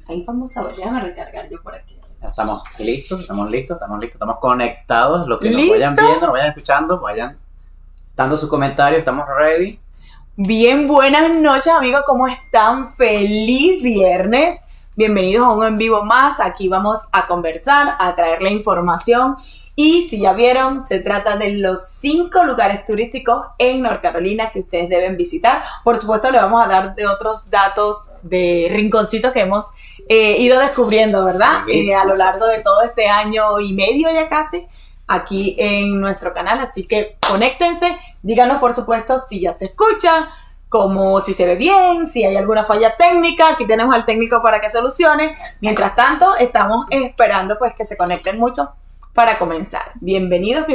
Ahí vamos a ver, déjame recargar yo por aquí. Estamos listos, estamos conectados. Los que nos vayan viendo, nos vayan escuchando, vayan dando sus comentarios, estamos ready. Bien, buenas noches amigos, ¿cómo están? Feliz viernes, bienvenidos a un en vivo más. Aquí vamos a conversar, a traerle información. Y si ya vieron, se trata de los 5 lugares turísticos en North Carolina que ustedes deben visitar. Por supuesto, le vamos a dar de otros datos de rinconcitos que hemos ido descubriendo, ¿verdad? A lo largo de todo este año y medio ya casi, aquí en nuestro canal. Así que conéctense, díganos por supuesto si ya se escucha, como si se ve bien, si hay alguna falla técnica. Aquí tenemos al técnico para que solucione. Mientras tanto, estamos esperando pues que se conecten mucho para comenzar. Bienvenidos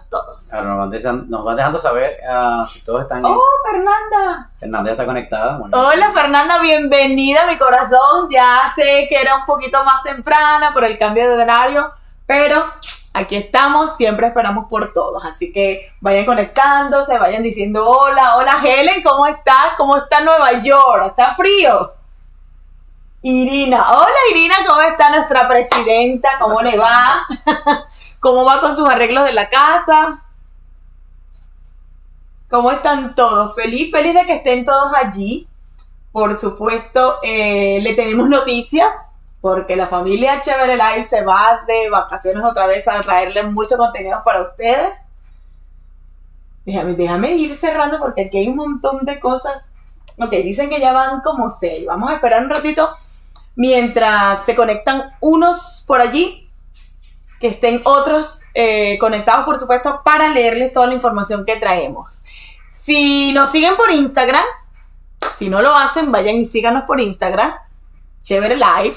todos. Ahora nos van dejando saber si todos están... ¡Oh, Fernanda! Fernanda ya está conectada. Bueno, hola, Fernanda, bienvenida a mi corazón. Ya sé que era un poquito más temprana por el cambio de horario, pero aquí estamos, siempre esperamos por todos. Así que vayan conectándose, vayan diciendo hola. Hola, Helen, ¿cómo estás? ¿Cómo está Nueva York? ¿Está frío? Irina, hola Irina, ¿cómo está nuestra presidenta? ¿Cómo le va? ¿Cómo va con sus arreglos de la casa? ¿Cómo están todos? Feliz de que estén todos allí. Por supuesto, le tenemos noticias, porque la familia Chévere Live se va de vacaciones otra vez a traerle mucho contenido para ustedes. Déjame ir cerrando porque aquí hay un montón de cosas. Ok, dicen que ya van como 6. Vamos a esperar un ratito mientras se conectan unos por allí, que estén otros conectados, por supuesto, para leerles toda la información que traemos. Si nos siguen por Instagram, si no lo hacen, vayan y síganos por Instagram, Chévere Live.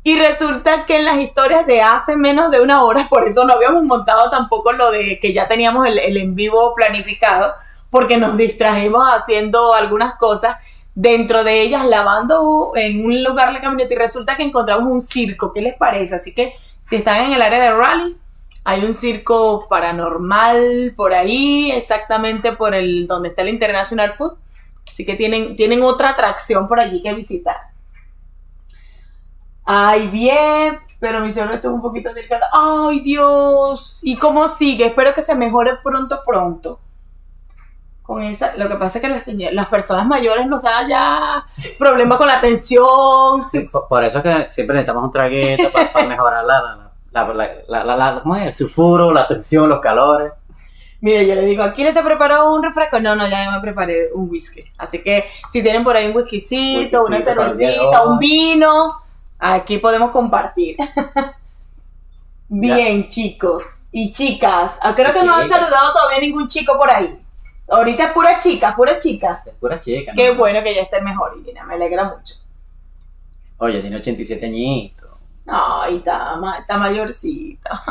Y resulta que en las historias de hace menos de una hora, por eso no habíamos montado tampoco lo de que ya teníamos el en vivo planificado, porque nos distrajimos haciendo algunas cosas, dentro de ellas lavando en un lugar de camioneta, y resulta que encontramos un circo. ¿Qué les parece? Así que si están en el área de Raleigh, hay un circo paranormal por ahí, exactamente por donde está el International Food. Así que tienen otra atracción por allí que visitar. Ay, bien, pero mi cerebro estuvo un poquito delicado. Ay, Dios, ¿y cómo sigue? Espero que se mejore pronto. Con esa, lo que pasa es que las personas mayores nos da ya problemas con la tensión. Por eso es que siempre necesitamos un traguito para mejorar ¿cómo es? El sulfuro, la tensión, los calores. Mire, yo le digo, ¿aquí le te preparó un refresco? No, ya me preparé un whisky. Así que si tienen por ahí un whiskycito, una cervecita, un vino, aquí podemos compartir. Bien, ya. Chicos y chicas, creo que no han saludado todavía ningún chico por ahí. Ahorita es pura chica. Es pura chica. Qué bueno que ya esté mejor, Irina, me alegra mucho. Oye, tiene 87 añitos. Ay, está mayorcita.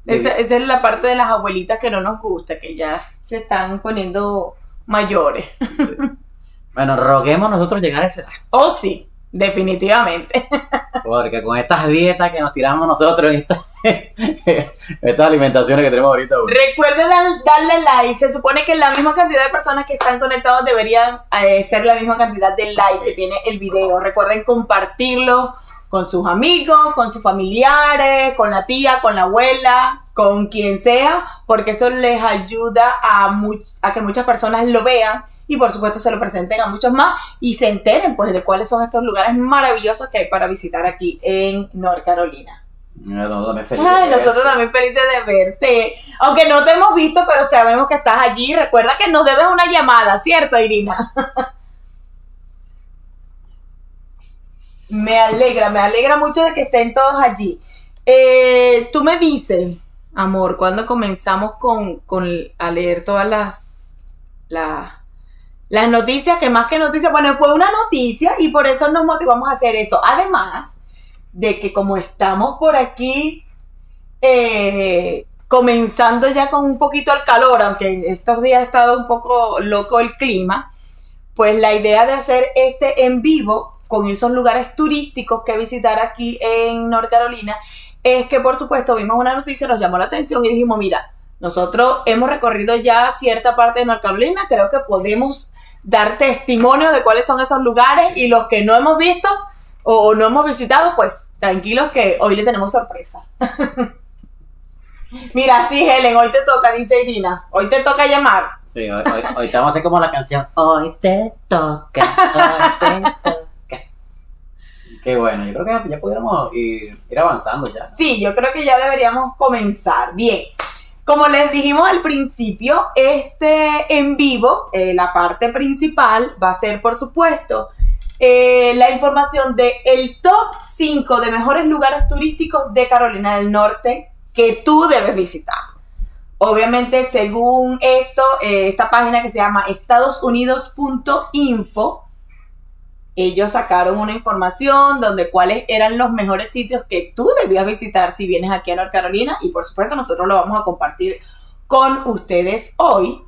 Esa es la parte de las abuelitas que no nos gusta, que ya se están poniendo mayores. Sí. Bueno, roguemos nosotros llegar a esa edad. Oh, sí, definitivamente. Porque con estas dietas que nos tiramos nosotros, estas alimentaciones que tenemos ahorita. Bueno. Recuerden darle like. Se supone que la misma cantidad de personas que están conectados deberían ser la misma cantidad de like que tiene el video. Recuerden compartirlo con sus amigos, con sus familiares, con la tía, con la abuela, con quien sea, porque eso les ayuda a que muchas personas lo vean y por supuesto se lo presenten a muchos más y se enteren pues de cuáles son estos lugares maravillosos que hay para visitar aquí en North Carolina. Nosotros también felices de verte. Aunque no te hemos visto, pero sabemos que estás allí. Recuerda que nos debes una llamada, ¿cierto, Irina? Me alegra mucho de que estén todos allí. Tú me dices, amor, ¿cuándo comenzamos a leer todas las noticias? Que más que noticias, bueno, fue una noticia y por eso nos motivamos a hacer eso. Además de que como estamos por aquí comenzando ya con un poquito el calor, aunque estos días ha estado un poco loco el clima, pues la idea de hacer este en vivo con esos lugares turísticos que visitar aquí en North Carolina es que por supuesto vimos una noticia, nos llamó la atención y dijimos, mira, nosotros hemos recorrido ya cierta parte de North Carolina, creo que podemos dar testimonio de cuáles son esos lugares, y los que no hemos visto o no hemos visitado, pues tranquilos que hoy le tenemos sorpresas. Mira, sí, Helen, hoy te toca, dice Irina, hoy te toca llamar. Sí, hoy te vamos a hacer como la canción, hoy te toca, hoy te toca. Qué bueno, yo creo que ya pudiéramos ir avanzando ya. Sí, yo creo que ya deberíamos comenzar. Bien, como les dijimos al principio, este en vivo, la parte principal va a ser, por supuesto, la información de el top 5 de mejores lugares turísticos de Carolina del Norte que tú debes visitar. Obviamente, según esto, esta página que se llama estadosunidos.info, ellos sacaron una información donde cuáles eran los mejores sitios que tú debías visitar si vienes aquí a North Carolina, y por supuesto nosotros lo vamos a compartir con ustedes hoy.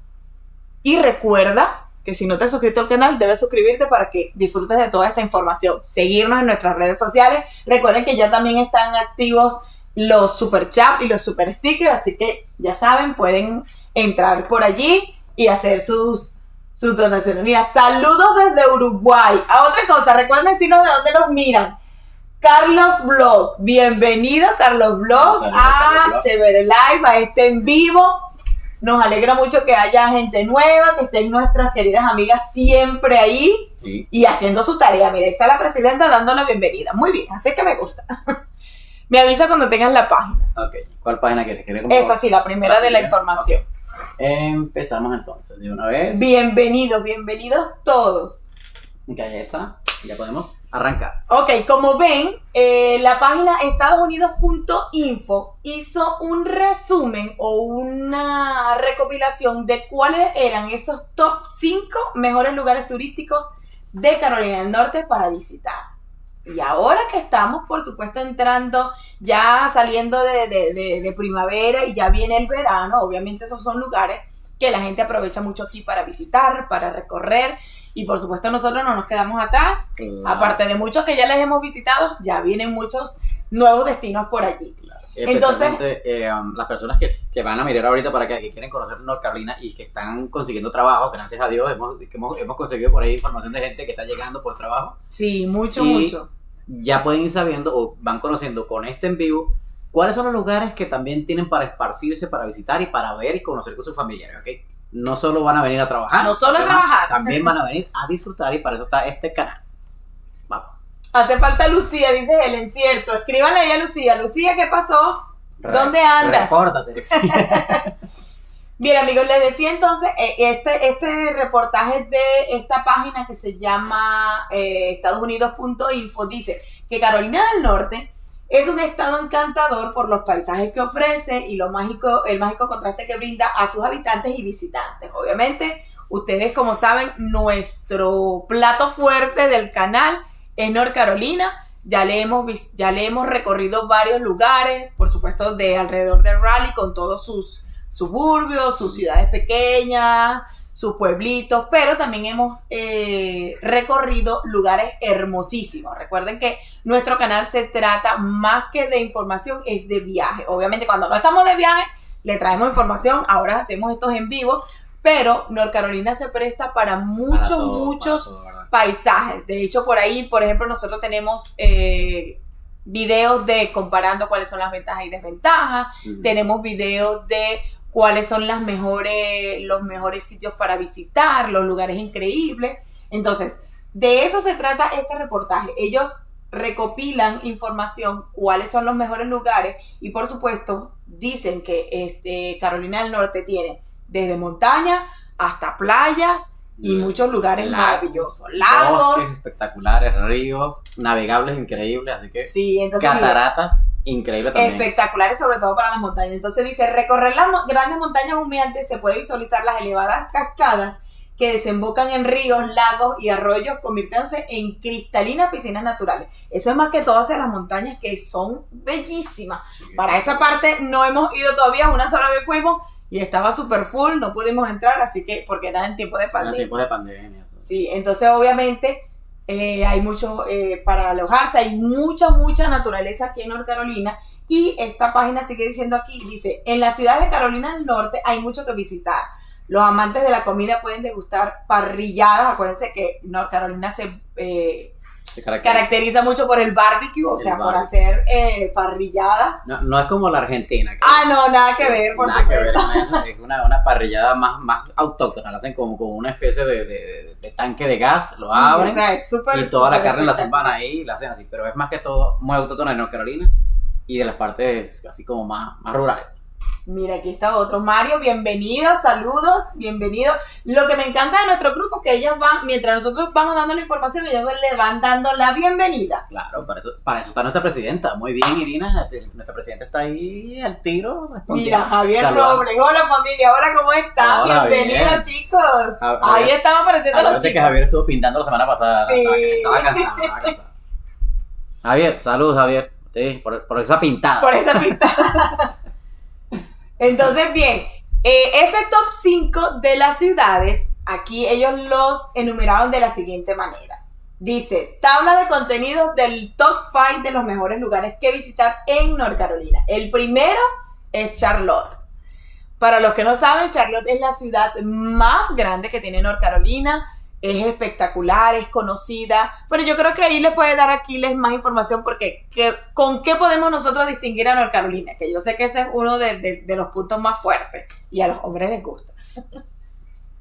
Y recuerda que si no te has suscrito al canal, debes suscribirte para que disfrutes de toda esta información. Seguirnos en nuestras redes sociales. Recuerden que ya también están activos los super chats y los super stickers, así que ya saben, pueden entrar por allí y hacer sus donaciones. Mira, saludos desde Uruguay. Otra cosa, recuerden decirnos de dónde nos miran. Carlos Blog, bienvenido Carlos Blog a Chévere Live, a este en vivo. Nos alegra mucho que haya gente nueva, que estén nuestras queridas amigas siempre ahí, sí, y haciendo su tarea. Mira, ahí está la presidenta dando la bienvenida. Muy bien, así que me gusta. Me avisa cuando tengas la página. Ok, ¿cuál página quieres? Esa sí, la primera de la información. Okay. Empezamos entonces de una vez. Bienvenidos todos. Ok, ahí está. Ya podemos arrancar. Ok, como ven, la página estadosunidos.info hizo un resumen o una recopilación de cuáles eran esos top 5 mejores lugares turísticos de Carolina del Norte para visitar. Y ahora que estamos, por supuesto, entrando, ya saliendo de primavera y ya viene el verano, obviamente esos son lugares que la gente aprovecha mucho aquí para visitar, para recorrer, y por supuesto nosotros no nos quedamos atrás. Claro. Aparte de muchos que ya les hemos visitado, ya vienen muchos nuevos destinos por allí. Claro. Entonces, las personas que van a mirar ahorita para acá, que quieren conocer North Carolina y que están consiguiendo trabajo, gracias a Dios hemos conseguido por ahí información de gente que está llegando por trabajo. Sí, mucho. Ya pueden ir sabiendo o van conociendo con este en vivo cuáles son los lugares que también tienen para esparcirse, para visitar y para ver y conocer con sus familiares, ¿ok? No solo van a venir a trabajar. No solo a trabajar. También van a venir a disfrutar, y para eso está este canal. Vamos. Hace falta Lucía, dice Helen, cierto. Escríbanle ahí a Lucía. Lucía, ¿qué pasó? ¿Dónde andas? Repórtate. Bien, amigos, les decía entonces, este reportaje de esta página que se llama estadosunidos.info dice que Carolina del Norte es un estado encantador por los paisajes que ofrece y el mágico contraste que brinda a sus habitantes y visitantes. Obviamente, ustedes como saben, nuestro plato fuerte del canal es North Carolina. Ya le hemos recorrido varios lugares, por supuesto, de alrededor del Raleigh, con todos sus suburbios, sus ciudades pequeñas, sus pueblitos, pero también hemos recorrido lugares hermosísimos. Recuerden que nuestro canal se trata más que de información, es de viaje. Obviamente cuando no estamos de viaje, le traemos información, ahora hacemos estos en vivo, pero North Carolina se presta para muchos paisajes. De hecho, por ahí, por ejemplo, nosotros tenemos videos de comparando cuáles son las ventajas y desventajas, tenemos videos de cuáles son los mejores sitios para visitar, los lugares increíbles. Entonces, de eso se trata este reportaje. Ellos recopilan información, cuáles son los mejores lugares, y por supuesto dicen que Carolina del Norte tiene desde montañas hasta playas y muchos lugares maravillosos, lagos, bosques espectaculares, ríos navegables increíbles, así que sí, entonces, cataratas increíbles también. Espectaculares, sobre todo para las montañas. Entonces dice, recorrer las grandes montañas humeantes se puede visualizar las elevadas cascadas que desembocan en ríos, lagos y arroyos, convirtiéndose en cristalinas piscinas naturales. Eso es más que todo hacia las montañas, que son bellísimas. Sí, para esa parte no hemos ido todavía, una sola vez fuimos y estaba súper full, no pudimos entrar, así que, porque era en tiempo de pandemia. En tiempo de pandemia. Sí, entonces obviamente hay mucho para alojarse, hay mucha naturaleza aquí en North Carolina, y esta página sigue diciendo aquí, dice, en la ciudad de Carolina del Norte hay mucho que visitar. Los amantes de la comida pueden degustar parrilladas. Acuérdense que North Carolina se caracteriza mucho por el barbecue, o sea, por hacer parrilladas. No es como la Argentina. No, nada que ver, por nada supuesto. que ver, es una parrillada más autóctona, la hacen como una especie de tanque de gas, lo abren, o sea, es súper, y toda la súper carne la zumban ahí y la hacen así, pero es más que todo muy autóctona de North Carolina y de las partes así como más rurales. Mira, aquí está otro. Mario, bienvenido, saludos, bienvenido. Lo que me encanta de nuestro grupo es que ellos van, mientras nosotros vamos dando la información, ellos le van dando la bienvenida. Claro, para eso está nuestra presidenta. Muy bien, Irina, nuestra presidenta está ahí al tiro. Mira, Javier Saludos. Robles, hola familia, hola, ¿cómo están? Hola, Bienvenidos, bien. chicos. Javier. Ahí están apareciendo los Acuérdate que chicos. Javier estuvo pintando la semana pasada. Sí. Estaba cansado. Javier, saludos, Javier. Sí, por esa pintada. Por esa pinta. Entonces, bien, ese top 5 de las ciudades, aquí ellos los enumeraron de la siguiente manera. Dice, tabla de contenidos del top 5 de los mejores lugares que visitar en North Carolina. El primero es Charlotte. Para los que no saben, Charlotte es la ciudad más grande que tiene North Carolina. Es espectacular, es conocida. Bueno, yo creo que ahí les puede dar Aquiles más información porque ¿con qué podemos nosotros distinguir a North Carolina? Que yo sé que ese es uno de los puntos más fuertes y a los hombres les gusta.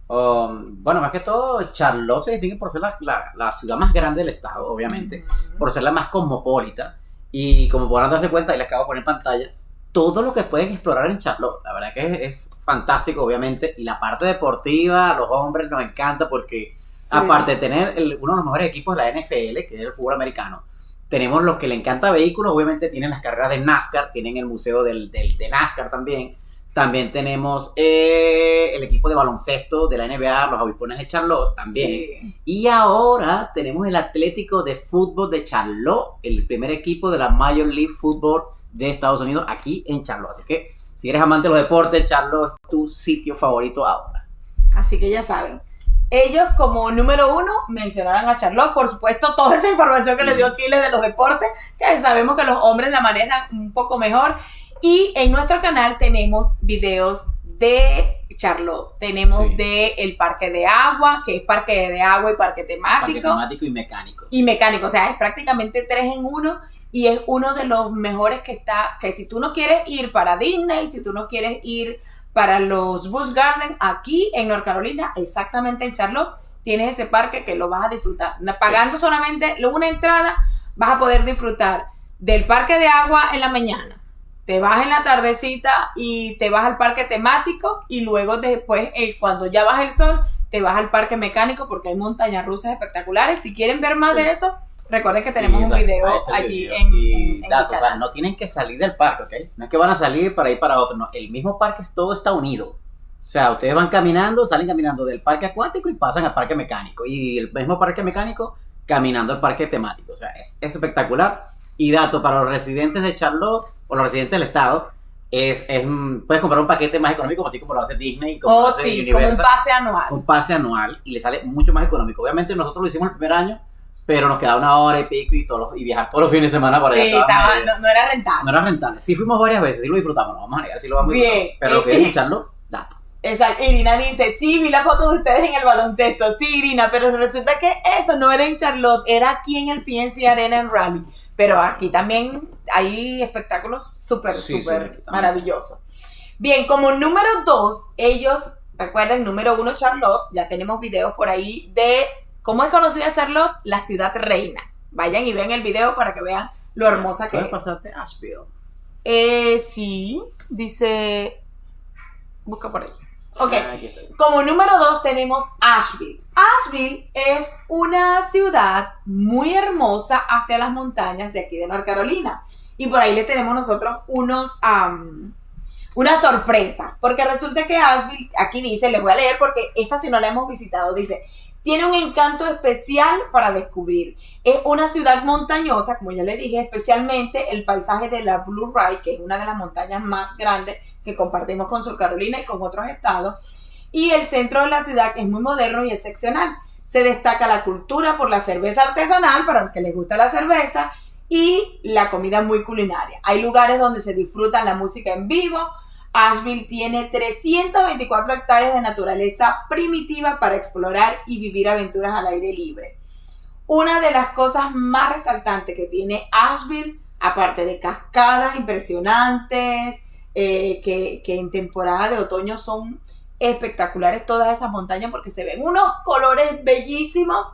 Bueno, más que todo, Charlotte se distingue por ser la ciudad más grande del estado, obviamente, por ser la más cosmopolita. Y como podrán darse cuenta, ahí les acabo de poner en pantalla todo lo que pueden explorar en Charlotte. La verdad que es fantástico, obviamente. Y la parte deportiva, a los hombres nos encanta porque aparte de tener uno de los mejores equipos de la NFL, que es el fútbol americano, tenemos los que le encanta vehículos, obviamente tienen las carreras de NASCAR, tienen el museo de NASCAR también. También tenemos el equipo de baloncesto de la NBA, los Avispones de Charlotte también. Sí. Y ahora tenemos el Atlético de Fútbol de Charlotte, el primer equipo de la Major League Football de Estados Unidos aquí en Charlotte. Así que si eres amante de los deportes, Charlotte es tu sitio favorito ahora. Así que ya saben. Ellos como número 1 mencionaron a Charlotte, por supuesto, toda esa información que les dio Aquiles de los deportes, que sabemos que los hombres la manejan un poco mejor. Y en nuestro canal tenemos videos de Charlotte, tenemos de el parque de agua, que es parque de agua y parque temático. Parque temático y mecánico. Y mecánico, o sea, es prácticamente 3 en 1 y es uno de los mejores que está, que si tú no quieres ir para Disney, si tú no quieres ir para los Busch Gardens, aquí en North Carolina, exactamente en Charlotte, tienes ese parque que lo vas a disfrutar. Pagando solamente una entrada, vas a poder disfrutar del parque de agua en la mañana. Te vas en la tardecita y te vas al parque temático y luego después, cuando ya baja el sol, te vas al parque mecánico porque hay montañas rusas espectaculares. Si quieren ver más de eso, recuerden que tenemos un video allí en datos, o sea, no tienen que salir del parque, ¿ok? No es que van a salir para ir para otro, no. El mismo parque todo está unido. O sea, ustedes van caminando, salen caminando del parque acuático y pasan al parque mecánico. Y el mismo parque mecánico caminando al parque temático. O sea, es espectacular. Y dato para los residentes de Charlotte o los residentes del estado, puedes comprar un paquete más económico, así como lo hace Disney. Como lo hace sí, Universal, como un pase anual. Un pase anual y le sale mucho más económico. Obviamente nosotros lo hicimos el primer año, pero nos quedaba 1 hora y pico y viajar todos los fines de semana para allá. Sí, no era rentable. No era rentable. Sí fuimos varias veces, sí lo disfrutamos, no vamos a negar, sí lo vamos a disfrutar. Bien. Pero lo que es echarlo, dato. Exacto. Irina dice, sí, vi la foto de ustedes en el baloncesto. Sí, Irina, pero resulta que eso no era en Charlotte, era aquí en el PNC Arena en Raleigh. Pero aquí también hay espectáculos súper maravillosos. Bien, como número 2, ellos, recuerden, número 1 Charlotte, ya tenemos videos por ahí de cómo es conocida Charlotte, la ciudad reina. Vayan y vean el video para que vean lo hermosa que es. ¿Puedes pasarte Asheville? Sí, dice, busca por ahí. Ok, Aquí está. como número 2 tenemos Asheville. Asheville es una ciudad muy hermosa hacia las montañas de aquí de North Carolina. Y por ahí le tenemos nosotros una sorpresa. Porque resulta que Asheville, aquí dice, les voy a leer porque esta si no la hemos visitado, dice, tiene un encanto especial para descubrir. Es una ciudad montañosa, como ya les dije, especialmente el paisaje de la Blue Ridge, que es una de las montañas más grandes que compartimos con Sur Carolina y con otros estados. Y el centro de la ciudad es muy moderno y excepcional. Se destaca la cultura por la cerveza artesanal, para los que les gusta la cerveza, y la comida muy culinaria. Hay lugares donde se disfruta la música en vivo, Asheville tiene 324 hectáreas de naturaleza primitiva para explorar y vivir aventuras al aire libre. Una de las cosas más resaltantes que tiene Asheville, aparte de cascadas impresionantes, que en temporada de otoño son espectaculares todas esas montañas porque se ven unos colores bellísimos.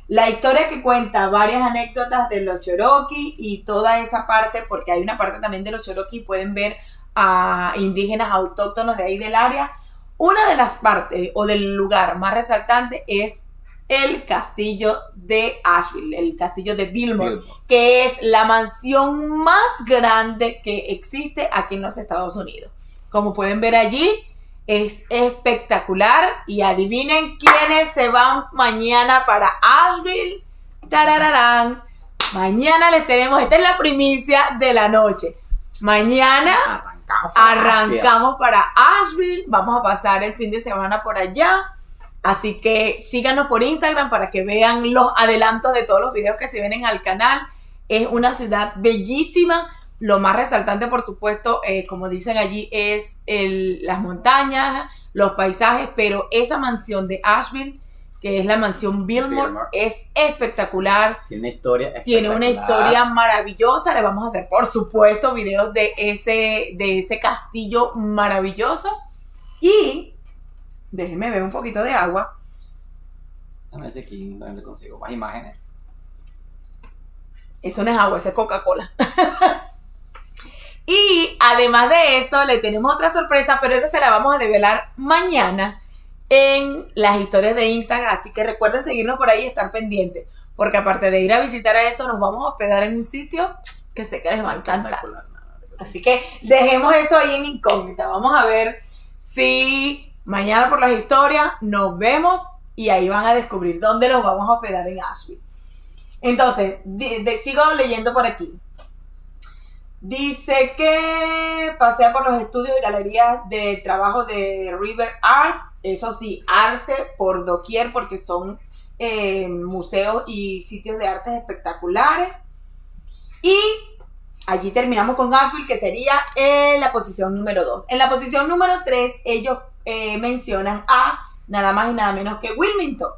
La historia que cuenta varias anécdotas de los Cherokee y toda esa parte, porque hay una parte también de los Cherokee, pueden ver a indígenas autóctonos de ahí del área. Una de las partes o del lugar más resaltante es el castillo de Asheville, el castillo de Biltmore, que es la mansión más grande que existe aquí en los Estados Unidos. Como pueden ver allí, es espectacular. Y adivinen quiénes se van mañana para Asheville. ¡Tarararán! Mañana les tenemos, esta es la primicia de la noche. Mañana arrancamos para Asheville. Vamos a pasar el fin de semana por allá. Así que síganos por Instagram para que vean los adelantos de todos los videos que se vienen al canal. Es una ciudad bellísima. Lo más resaltante, por supuesto, como dicen allí, es las montañas, los paisajes, pero esa mansión de Asheville, que es la mansión Biltmore, es espectacular. Tiene una historia maravillosa. Le vamos a hacer, por supuesto, videos de ese castillo maravilloso. Y déjenme ver un poquito de agua. Déjame ver si aquí donde consigo más imágenes. Eso no es agua, eso es Coca-Cola. Y además de eso, le tenemos otra sorpresa, pero esa se la vamos a develar mañana en las historias de Instagram. Así que recuerden seguirnos por ahí y estar pendientes, porque aparte de ir a visitar a eso, nos vamos a hospedar en un sitio que sé que les va a encantar. Así que dejemos eso ahí en incógnita. Vamos a ver si mañana por las historias nos vemos y ahí van a descubrir dónde los vamos a hospedar en Asheville. Entonces, sigo leyendo por aquí. Dice que pasea por los estudios y galerías de trabajo de River Arts. Eso sí, arte por doquier, porque son museos y sitios de artes espectaculares. Y allí terminamos con Asheville, que sería en la posición número 2. En la posición número 3, ellos mencionan a nada más y nada menos que Wilmington.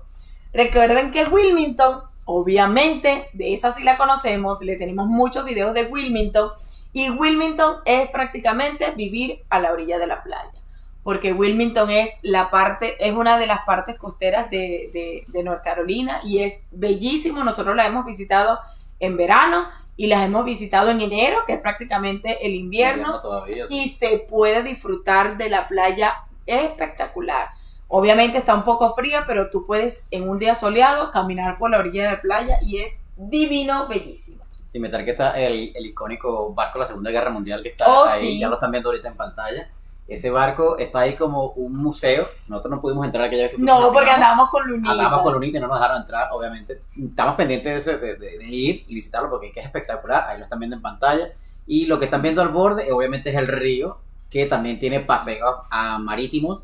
Recuerden que Wilmington, obviamente, de esa sí la conocemos, le tenemos muchos videos de Wilmington. Y Wilmington es prácticamente vivir a la orilla de la playa, porque Wilmington es una de las partes costeras de North Carolina y es bellísimo. Nosotros la hemos visitado en verano y las hemos visitado en enero, que es prácticamente el invierno todavía, sí. Y se puede disfrutar de la playa espectacular. Obviamente está un poco fría, pero tú puedes en un día soleado caminar por la orilla de la playa y es divino, bellísimo. Sin meter que está el icónico barco de la Segunda Guerra Mundial que está ahí, sí. Ya lo están viendo ahorita en pantalla. Ese barco está ahí como un museo. Nosotros no pudimos entrar aquella vez que no, porque andábamos con Lunita. Andábamos con Lunita y no nos dejaron entrar, obviamente. Estamos pendientes de ir y visitarlo porque es espectacular. Ahí lo están viendo en pantalla. Y lo que están viendo al borde, obviamente, es el río, que también tiene paseos marítimos.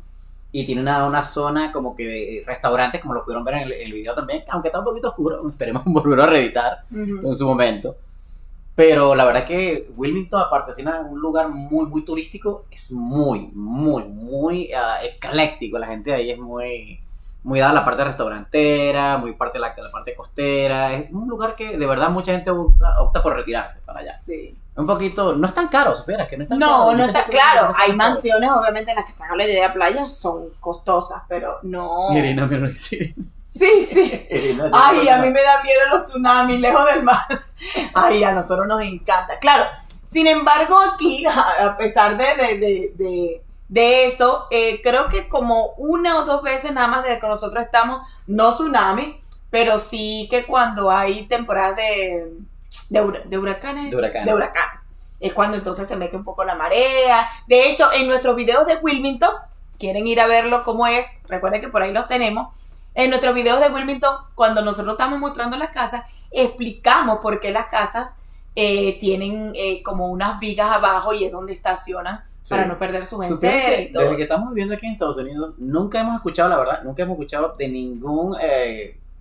Y tiene una zona como que de restaurantes, como lo pudieron ver en el video también, aunque está un poquito oscuro, esperemos volverlo a reeditar en su momento. Pero la verdad que Wilmington, aparte de ser un lugar muy, muy turístico, es muy, muy, muy ecléctico. La gente de ahí es muy, muy dada a la parte restaurantera, muy parte de la parte costera. Es un lugar que de verdad mucha gente opta por retirarse para allá. Sí. Un poquito, no es tan caro, espera, que no es tan caro. No está, claro, hay mansiones obviamente en las que están a la orilla de la playa, son costosas, pero no. Irina, mira lo que sí. Sí. Ay, a mí me da miedo los tsunamis lejos del mar. Ay, a nosotros nos encanta. Claro, sin embargo aquí, a pesar de eso, creo que como una o dos veces nada más desde que nosotros estamos, no tsunami, pero sí que cuando hay temporadas de huracanes, es cuando entonces se mete un poco la marea. De hecho, en nuestros videos de Wilmington, quieren ir a verlo cómo es, recuerden que por ahí los tenemos. En nuestros videos de Wilmington, cuando nosotros estamos mostrando las casas, explicamos por qué las casas tienen como unas vigas abajo y es donde estacionan, sí, para no perder sus enseres. Desde que estamos viviendo aquí en Estados Unidos, nunca hemos escuchado, la verdad, de ningún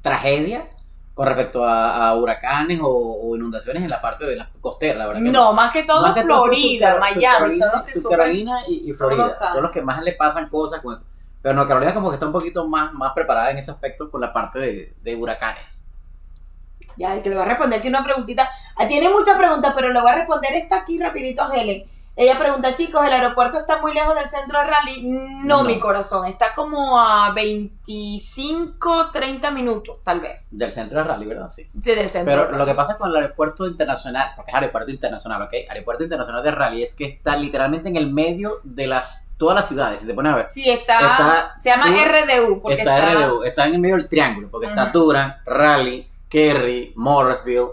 tragedia con respecto a huracanes o inundaciones en la parte de la costera, la verdad que No, más que todo Más que todo Florida, Miami, son los que Sur sufren. Carolina y Florida, todos los años. son los que más le pasan cosas con eso. Pero no, Carolina como que está un poquito más preparada en ese aspecto con la parte de huracanes. Ya, que le voy a responder aquí una preguntita. Tiene muchas preguntas, pero le voy a responder esta aquí rapidito a Helen. Ella pregunta, chicos, ¿el aeropuerto está muy lejos del centro de Raleigh? No, No. mi corazón, está como a 25, 30 minutos, tal vez, Del centro de Raleigh, ¿verdad? Sí. del centro. Pero de lo Raleigh. que pasa con el aeropuerto internacional, porque es aeropuerto internacional, ¿ok? Aeropuerto internacional de Raleigh es que está literalmente en el medio de todas las ciudades, si te pones a ver. Sí, se llama RDU, porque Está RDU, está en el medio del triángulo, porque está Ujú. Durham, Raleigh, Kerry, Morrisville,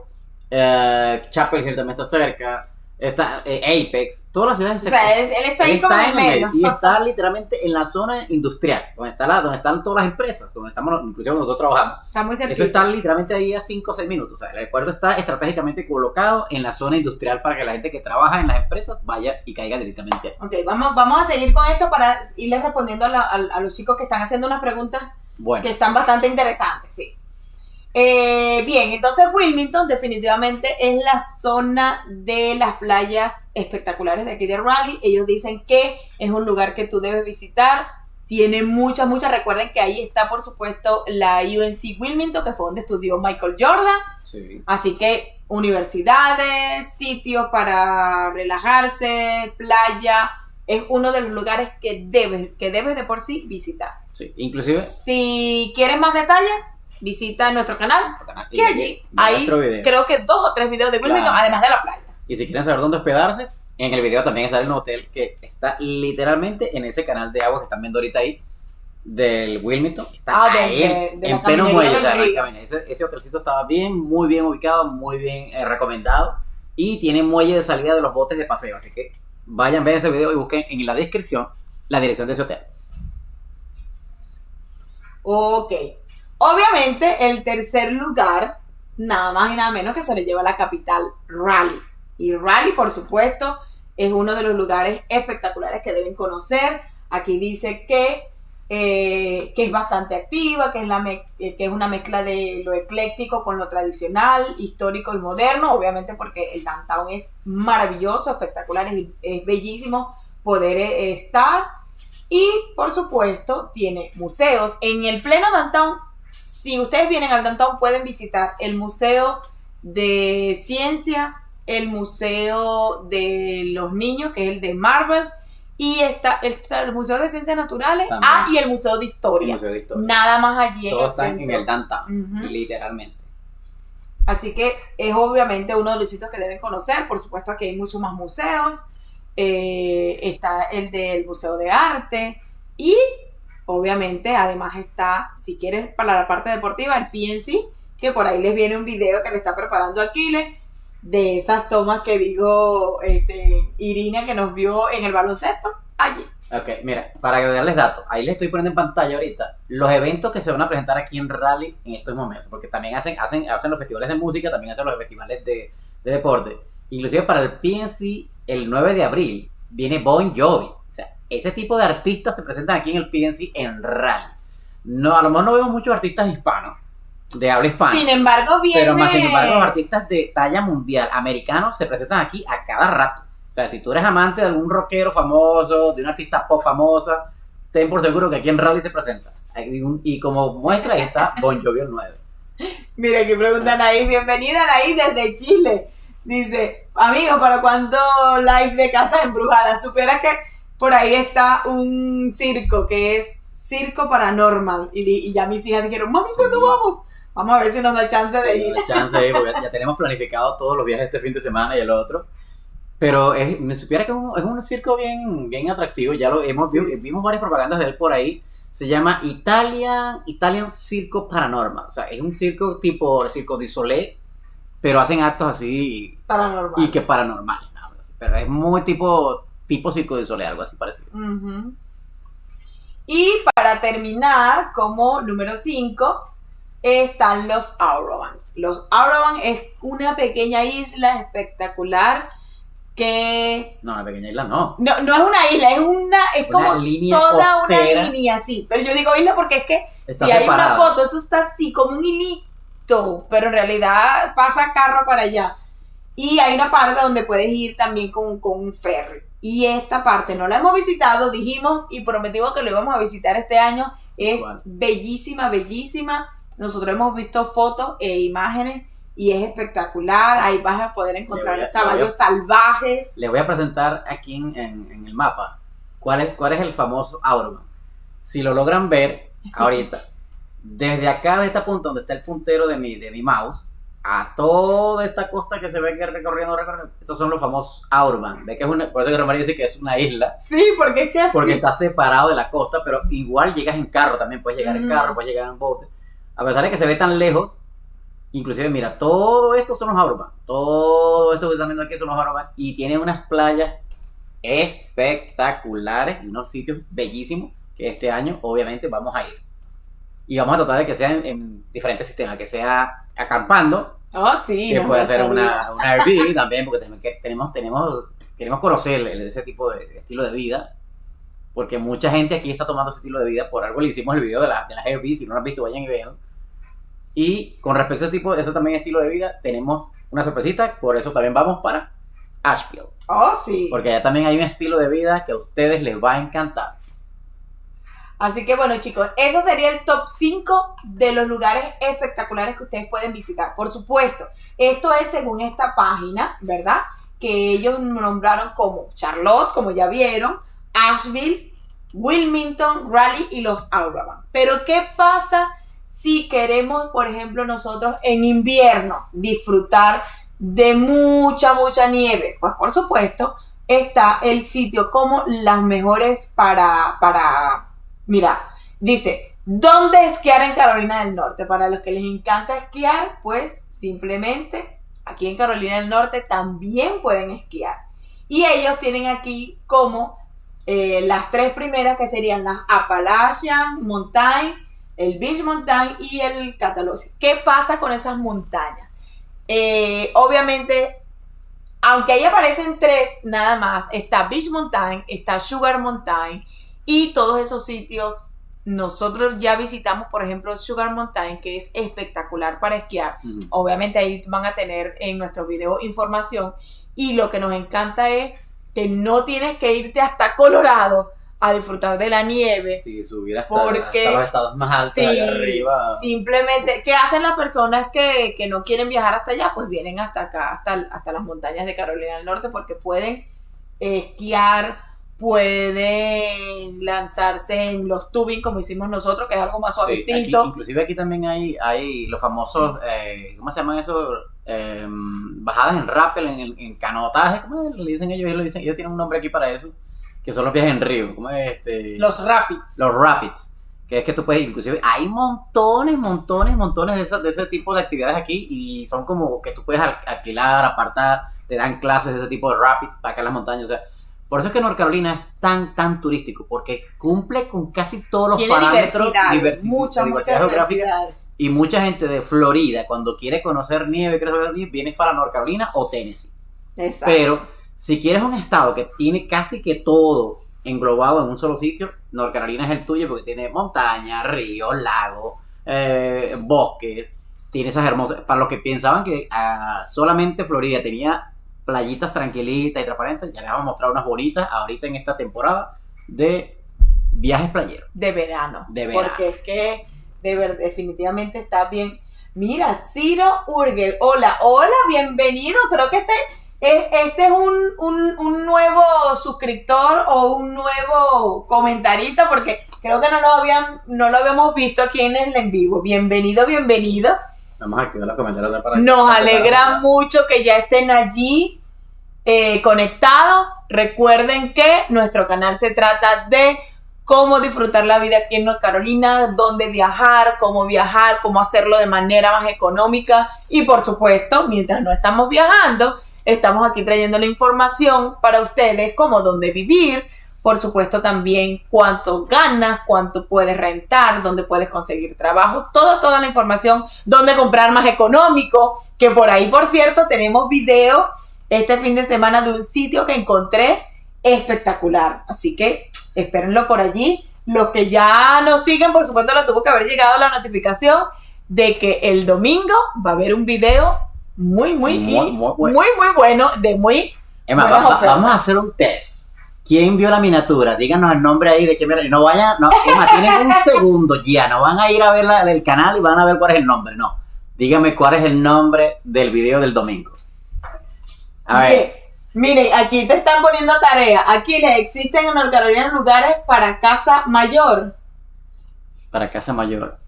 Chapel Hill también está cerca, está Apex, todas las ciudades O sea, él está ahí como en el medio. y está literalmente en la zona industrial, donde están todas las empresas, donde estamos, inclusive donde nosotros trabajamos. Está muy cerquita. Eso está literalmente ahí a 5 o 6 minutos. O sea, el aeropuerto está estratégicamente colocado en la zona industrial para que la gente que trabaja en las empresas vaya y caiga directamente ahí. Ok, vamos a seguir con esto para irles respondiendo a los chicos que están haciendo unas preguntas Bueno, que están bastante interesantes, sí. Bien, entonces Wilmington definitivamente es la zona de las playas espectaculares de aquí de Raleigh. Ellos dicen que es un lugar que tú debes visitar. Tiene muchas. Recuerden que ahí está, por supuesto, la UNC Wilmington, que fue donde estudió Michael Jordan. sí. Así que universidades, sitios para relajarse, playa. Es uno de los lugares que debes de por sí visitar. Sí, inclusive Si quieres más detalles, visita nuestro canal, que allí hay nuestro video. creo que 2 o 3 videos de Wilmington, Claro. además de la playa. Y si quieren saber dónde hospedarse, en el video también está el hotel que está literalmente en ese canal de agua que están viendo ahorita ahí, del Wilmington. Está ahí, de en la pleno caminería muelle. del O sea, río. ese hotelcito estaba muy bien ubicado, muy bien recomendado. Y tiene muelle de salida de los botes de paseo. Así que vayan, vean ese video y busquen en la descripción la dirección de ese hotel. Ok. Obviamente, el tercer lugar, nada más y nada menos que se le lleva a la capital, Raleigh. Y Raleigh, por supuesto, es uno de los lugares espectaculares que deben conocer. Aquí dice que es bastante activa, que es una mezcla de lo ecléctico con lo tradicional, histórico y moderno, obviamente porque el downtown es maravilloso, espectacular, es bellísimo poder estar. Y, por supuesto, tiene museos. En el pleno downtown, si ustedes vienen al downtown, pueden visitar el Museo de Ciencias, el Museo de los Niños, que es el de Marvels, y está el Museo de Ciencias Naturales, También. y el Museo de Historia. El Museo de Historia. Nada más allí en Todos el están centro. en el downtown, Ujú. literalmente. Así que es obviamente uno de los sitios que deben conocer. Por supuesto, aquí hay muchos más museos. Está el del Museo de Arte. Y obviamente, además está, si quieres, para la parte deportiva, el PNC, que por ahí les viene un video que le está preparando Aquiles de esas tomas que digo Irina, que nos vio en el baloncesto allí. Ok, mira, para darles datos, ahí les estoy poniendo en pantalla ahorita los eventos que se van a presentar aquí en Raleigh en estos momentos, porque también hacen los festivales de música, también hacen los festivales de deporte. Inclusive para el PNC, el 9 de abril, viene Bon Jovi. O sea, ese tipo de artistas se presentan aquí en el PNC en Raleigh. No, a lo mejor no vemos muchos artistas hispanos, de habla hispana. Sin embargo, viene... Pero más sin embargo, los artistas de talla mundial americanos se presentan aquí a cada rato. O sea, si tú eres amante de algún rockero famoso, de una artista pop famosa, ten por seguro que aquí en Raleigh se presenta. Y como muestra, ahí está Bon Jovi el 9. Mira, aquí preguntan ahí, bienvenida Anaí desde Chile. Dice, amigo, ¿para cuándo live de Casas Embrujadas? Supiera que por ahí está un circo que es Circo Paranormal. Y ya mis hijas dijeron, mami, ¿cuándo Sí. vamos? Vamos a ver si nos da chance de ir. No hay chance ahí, porque ya tenemos planificado todos los viajes este fin de semana y el otro. Pero me supiera que es un circo bien atractivo. Ya lo hemos Sí. vimos varias propagandas de él por ahí. Se llama Italian Circo Paranormal. O sea, es un circo tipo Circo du Soleil, pero hacen actos así Paranormal. y que paranormales. ¿No? Pero es muy tipo Circo du Soleil, algo así parecido. Ujú. Y para terminar, como número 5, están los Aurobans. Los Aurobans es una pequeña isla espectacular que No, la pequeña isla no. no es una isla, es Una como línea toda costera. una línea así. Pero yo digo isla porque es que Está si hay separada. una foto, eso está así como un hilito visto, pero en realidad pasa carro para allá. Y hay una parte donde puedes ir también con un ferry. Y esta parte no la hemos visitado, dijimos y prometimos que lo íbamos a visitar este año. Es bellísima, bellísima. Nosotros hemos visto fotos e imágenes y es espectacular. Ahí vas a poder encontrar caballos salvajes. Les voy a presentar aquí en el mapa cuál es el famoso Auroman. Si lo logran ver ahorita, desde acá, de esta punta donde está el puntero de mi mouse, a toda esta costa que se ve que recorriendo, estos son los famosos Auroman. Ve que es por eso que Romario dice que es una isla. Sí, porque es que así. Porque está separado de la costa, pero igual llegas en carro también. Puedes llegar en carro, puedes llegar en bote. A pesar de que se ve tan lejos, inclusive mira, todo esto son los Auroman. Todo esto que están viendo aquí son los Auroman. Y tiene unas playas espectaculares y unos sitios bellísimos que este año obviamente vamos a ir. Y vamos a tratar de que sea en diferentes sistemas, que sea acampando, sí, que puede ser una Airbnb también, porque queremos conocer ese tipo de estilo de vida, porque mucha gente aquí está tomando ese estilo de vida. Por algo le hicimos el video de las Airbnb. Si no lo han visto, vayan y vean. Y con respecto a ese también estilo de vida, tenemos una sorpresita. Por eso también vamos para Asheville. Sí. Porque allá también hay un estilo de vida que a ustedes les va a encantar. Así que bueno, chicos, eso sería el top 5 de los lugares espectaculares que ustedes pueden visitar. Por supuesto, esto es según esta página, ¿verdad? Que ellos nombraron como Charlotte, como ya vieron, Asheville, Wilmington, Raleigh y los Auroman. Pero ¿qué pasa si queremos, por ejemplo, nosotros en invierno disfrutar de mucha nieve? Pues por supuesto, está el sitio como las mejores para mira, dice, ¿dónde esquiar en Carolina del Norte? Para los que les encanta esquiar, pues simplemente aquí en Carolina del Norte también pueden esquiar. Y ellos tienen aquí como las 3 primeras, que serían las Appalachian Mountain, el Beach Mountain y el Cataloosa. ¿Qué pasa con esas montañas? Obviamente, aunque ahí aparecen 3 nada más, está Beach Mountain, está Sugar Mountain. Y todos esos sitios, nosotros ya visitamos, por ejemplo, Sugar Mountain, que es espectacular para esquiar. Obviamente ahí van a tener en nuestro video información. Y lo que nos encanta es que no tienes que irte hasta Colorado a disfrutar de la nieve. Sí, subir hasta los estados más altos, allá arriba. Simplemente, ¿qué hacen las personas que no quieren viajar hasta allá? Pues vienen hasta acá, hasta las montañas de Carolina del Norte, porque pueden esquiar, pueden lanzarse en los tubing como hicimos nosotros, que es algo más suavecito. Aquí, inclusive aquí también hay los famosos, ¿cómo se llaman esos? Bajadas en rappel, en canotaje, ¿cómo le dicen ellos? Ellos tienen un nombre aquí para eso, que son los viajes en río. ¿Cómo es Los rapids. Los rapids, que es que tú puedes, inclusive hay montones de ese tipo de actividades aquí, y son como que tú puedes alquilar, apartar, te dan clases de ese tipo de rapid para acá en las montañas. O sea, por eso es que North Carolina es tan turístico, porque cumple con casi todos los parámetros. Mucha geográfica. Y mucha gente de Florida, cuando quiere conocer nieve, vienes para North Carolina o Tennessee. Exacto. Pero si quieres un estado que tiene casi que todo englobado en un solo sitio, North Carolina es el tuyo, porque tiene montañas, ríos, lagos, bosques. Tiene esas hermosas. Para los que pensaban que solamente Florida tenía playitas tranquilitas y transparentes, ya les vamos a mostrar unas bonitas ahorita en esta temporada de viajes playeros. De verano. Porque es que definitivamente está bien. Mira, Ciro Urgel, hola, bienvenido. Creo que este es un nuevo suscriptor o un nuevo comentarista, porque creo que no lo habíamos visto aquí en el en vivo. Bienvenido. Vamos a activar los comentarios para nos alegra mucho que ya estén allí conectados. Recuerden que nuestro canal se trata de cómo disfrutar la vida aquí en North Carolina, dónde viajar, cómo hacerlo de manera más económica. Y por supuesto, mientras no estamos viajando, estamos aquí trayendo la información para ustedes, como dónde vivir. Por supuesto también cuánto ganas, cuánto puedes rentar, dónde puedes conseguir trabajo, toda la información, dónde comprar más económico, que por ahí, por cierto, tenemos video este fin de semana de un sitio que encontré espectacular. Así que espérenlo por allí. Los que ya nos siguen, por supuesto, les tuvo que haber llegado la notificación. de que el domingo va a haber un video muy bueno. muy bueno, de muy Emma, buenas ofertas. vamos a hacer un test. ¿Quién vio la miniatura? Díganos el nombre ahí de qué mira. No vayan, no, Emma, tienen un segundo ya. No van a ir a ver el canal y van a ver cuál es el nombre. No. Dígame cuál es el nombre del video del domingo. A ver. Miren, aquí te están poniendo tarea. Aquí les existen en North Carolina lugares para casa mayor. Para casa mayor.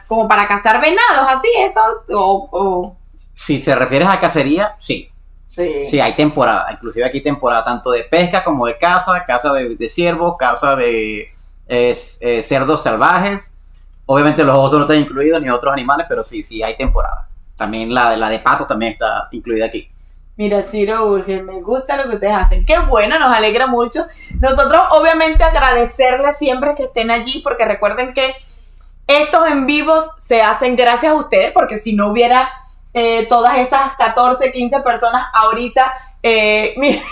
Como para cazar venados, así, eso. Si te refieres a cacería, sí. Sí, hay temporada. Inclusive aquí hay temporada tanto de pesca como de caza de ciervos, caza de cerdos salvajes. Obviamente los osos no están incluidos ni otros animales, pero sí hay temporada. También la de pato también está incluida aquí. Mira, Ciro Urgel, me gusta lo que ustedes hacen. Qué bueno, nos alegra mucho. Nosotros, obviamente, agradecerles siempre que estén allí, porque recuerden que estos en vivos se hacen gracias a ustedes, porque si no hubiera todas esas 14, 15 personas ahorita, mira,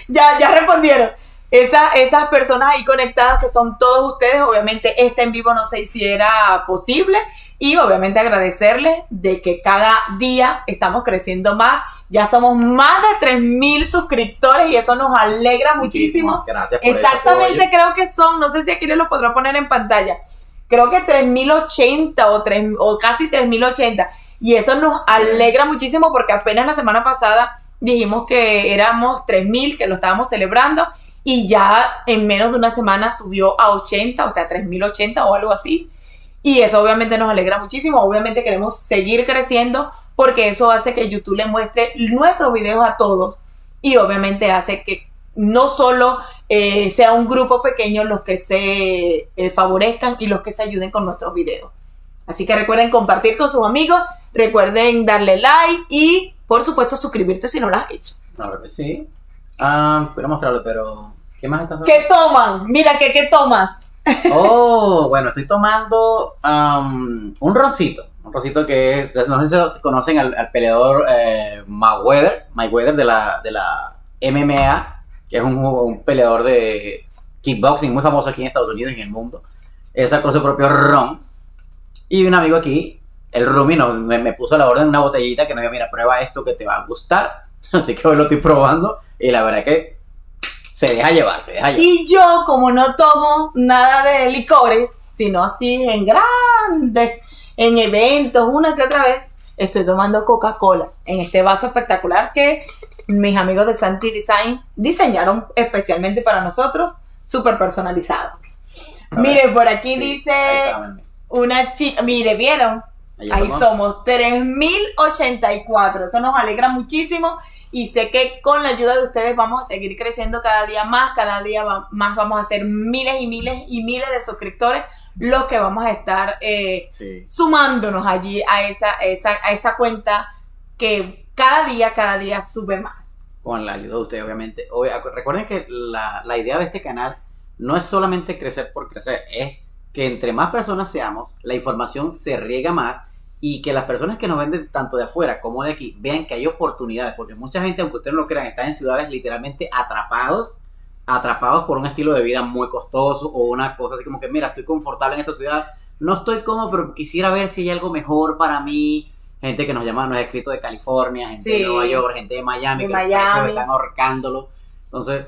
ya respondieron. Esas personas ahí conectadas que son todos ustedes, obviamente este en vivo no se hiciera posible, y obviamente agradecerles de que cada día estamos creciendo más. Ya somos más de 3,000 suscriptores y eso nos alegra muchísimo. Gracias por exactamente, creo que son, no sé si aquí les lo podrá poner en pantalla, creo que 3,080 o casi 3,080, y eso nos alegra muchísimo porque apenas la semana pasada dijimos que éramos 3,000, que lo estábamos celebrando, y ya en menos de una semana subió a 80, o sea 3,080 o algo así, y eso obviamente nos alegra muchísimo. Obviamente queremos seguir creciendo porque eso hace que YouTube le muestre nuestros videos a todos, y obviamente hace que no solo sea un grupo pequeño los que se favorezcan y los que se ayuden con nuestros videos. Así que recuerden compartir con sus amigos, recuerden darle like y por supuesto suscribirte si no lo has hecho. Claro que sí. Quiero mostrarlo, pero ¿qué más estás haciendo? ¿Qué toman? Mira, ¿qué tomas? Oh, bueno, estoy tomando un roncito. Un roncito que es, no sé si conocen al peleador Mayweather de la MMA, que es un peleador de kickboxing muy famoso aquí en Estados Unidos y en el mundo. Él sacó su propio ron. Y un amigo aquí, el Rumi, me puso a la orden una botellita que me dijo, mira, prueba esto que te va a gustar. Así que hoy lo estoy probando y la verdad que se deja llevar. Y yo, como no tomo nada de licores, sino así en grandes, en eventos, una que otra vez, estoy tomando Coca-Cola en este vaso espectacular que mis amigos de Santi Design diseñaron especialmente para nosotros, súper personalizados. Mire, por aquí dice una chica, mire, ¿vieron? Ahí somos 3,084, eso nos alegra muchísimo. Y sé que con la ayuda de ustedes vamos a seguir creciendo cada día más más vamos a ser miles y miles y miles de suscriptores los que vamos a estar sumándonos allí a esa cuenta que cada día sube más. Con la ayuda de ustedes, obviamente. Recuerden que la idea de este canal no es solamente crecer por crecer, es que entre más personas seamos, la información se riega más y que las personas que nos ven tanto de afuera como de aquí vean que hay oportunidades, porque mucha gente, aunque ustedes no lo crean, está en ciudades literalmente atrapados por un estilo de vida muy costoso o una cosa así como que, mira, estoy confortable en esta ciudad, no estoy cómodo, pero quisiera ver si hay algo mejor para mí. Gente que nos ha escrito de California, gente de Nueva York, gente de Miami, que los precios están ahorcándolo. Entonces,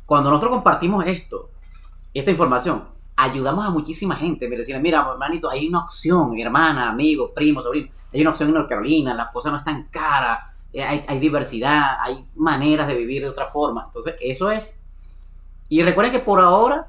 cuando nosotros compartimos esta información, ayudamos a muchísima gente. Mira, hermanito, hay una opción, hermana, amigo, primo, sobrino, hay una opción en North Carolina, las cosas no están caras, hay diversidad, hay maneras de vivir de otra forma. Entonces, eso es. Y recuerden que por ahora,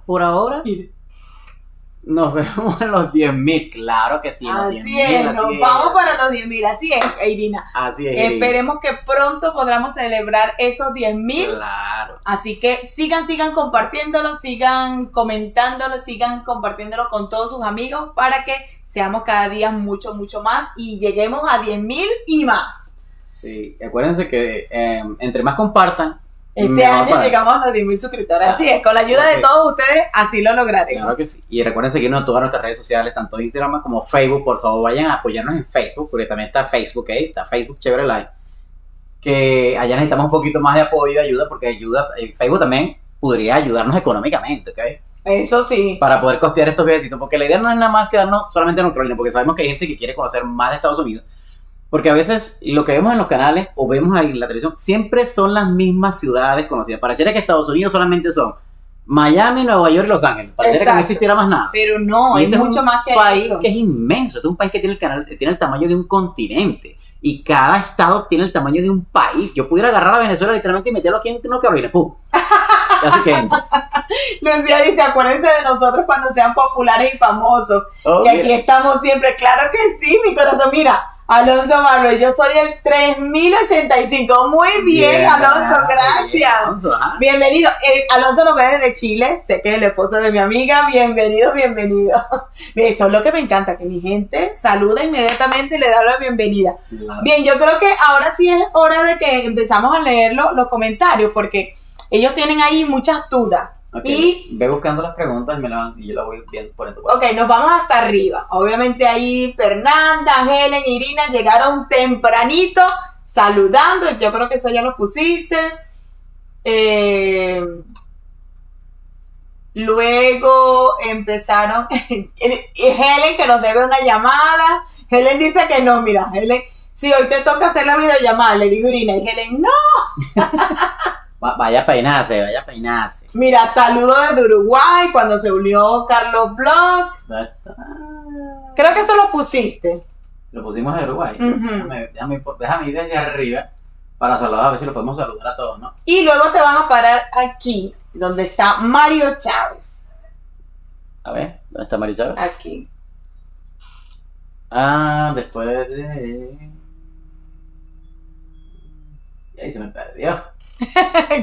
nos vemos en los 10,000, claro que sí. Así es, nos vamos para los 10,000, así es, Irina. Así es. Esperemos que pronto podamos celebrar esos 10,000. Claro. Así que sigan compartiéndolo, sigan comentándolo, sigan compartiéndolo con todos sus amigos para que seamos cada día mucho más y lleguemos a 10,000 y más. Sí, acuérdense que entre más compartan, este año llegamos a los 10,000 suscriptores. Así es, con la ayuda de todos ustedes, así lo lograremos. Claro que sí. Y recuerden seguirnos en todas nuestras redes sociales, tanto Instagram como Facebook. Por favor, vayan a apoyarnos en Facebook, porque también está Facebook, está Facebook Chévere Live. Que allá necesitamos un poquito más de apoyo y ayuda, porque Facebook también podría ayudarnos económicamente, ¿ok? Eso sí. Para poder costear estos viajecitos, porque la idea no es nada más quedarnos solamente en North Carolina, porque sabemos que hay gente que quiere conocer más de Estados Unidos. Porque a veces lo que vemos en los canales o vemos ahí en la televisión siempre son las mismas ciudades conocidas. Pareciera que Estados Unidos solamente son Miami, Nueva York y Los Ángeles. Pareciera Exacto. que no existiera más nada. Pero no, hay este mucho más que es un país eso. que es inmenso. Este es un país que tiene el tamaño de un continente. Y cada estado tiene el tamaño de un país. Yo pudiera agarrar a Venezuela literalmente y meterlo aquí en North Carolina. ¡Pum! Así que Lucía dice, acuérdense de nosotros cuando sean populares y famosos. oh, Que mira. aquí estamos siempre. Claro que sí, mi corazón. Mira, Alonso Barber, yo soy el 3085. Muy bien, Alonso, gracias. Bien, Alonso, ajá. Bienvenido. Alonso nos ve desde Chile. Sé que es el esposo de mi amiga. Bienvenido, bienvenido. Eso es lo que me encanta, que mi gente saluda inmediatamente y le da la bienvenida. Claro. Bien, yo creo que ahora sí es hora de que empezamos a leer los comentarios, porque ellos tienen ahí muchas dudas. Ok, Y ve buscando las preguntas y yo las voy viendo por tu ok, nos vamos hasta arriba. Obviamente ahí Fernanda, Helen, Irina llegaron tempranito saludando. Yo creo que eso ya lo pusiste. Luego empezaron Helen, que nos debe una llamada. Helen dice que no, mira, Helen, si hoy te toca hacer la videollamada, le digo a Irina, y Helen, no. Vaya a peinarse, vaya a peinarse. Mira, saludo desde Uruguay cuando se unió Carlos Bloch. Creo que eso lo pusiste. Lo pusimos en Uruguay. Ujú. Déjame ir desde arriba para saludar, a ver si lo podemos saludar a todos, ¿no? Y luego te vas a parar aquí, donde está Mario Chávez. A ver, ¿dónde está María Chávez? Aquí. Después de... Y ahí se me perdió.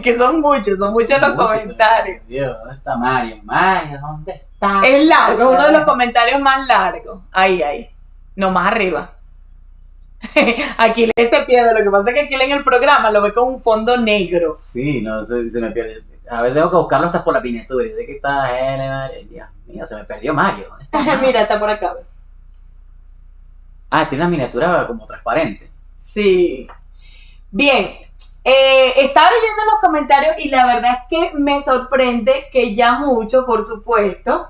Que son muchos los comentarios. Dios, ¿dónde está Mario? Mario, ¿dónde está? Es largo, es uno de los comentarios más largos. Ahí. No, más arriba. Aquí lee ese pierde. Lo que pasa es que aquí en el programa lo ve con un fondo negro. Sí, no, se me pierde. A ver, tengo que buscarlo hasta por la miniatura. ¿De qué está él, Mario? Dios mío, se me perdió Mario. ¿Dónde está Mario? Mira, está por acá. Tiene una miniatura como transparente. Sí. Bien. Estaba leyendo los comentarios y la verdad es que me sorprende que ya muchos, por supuesto,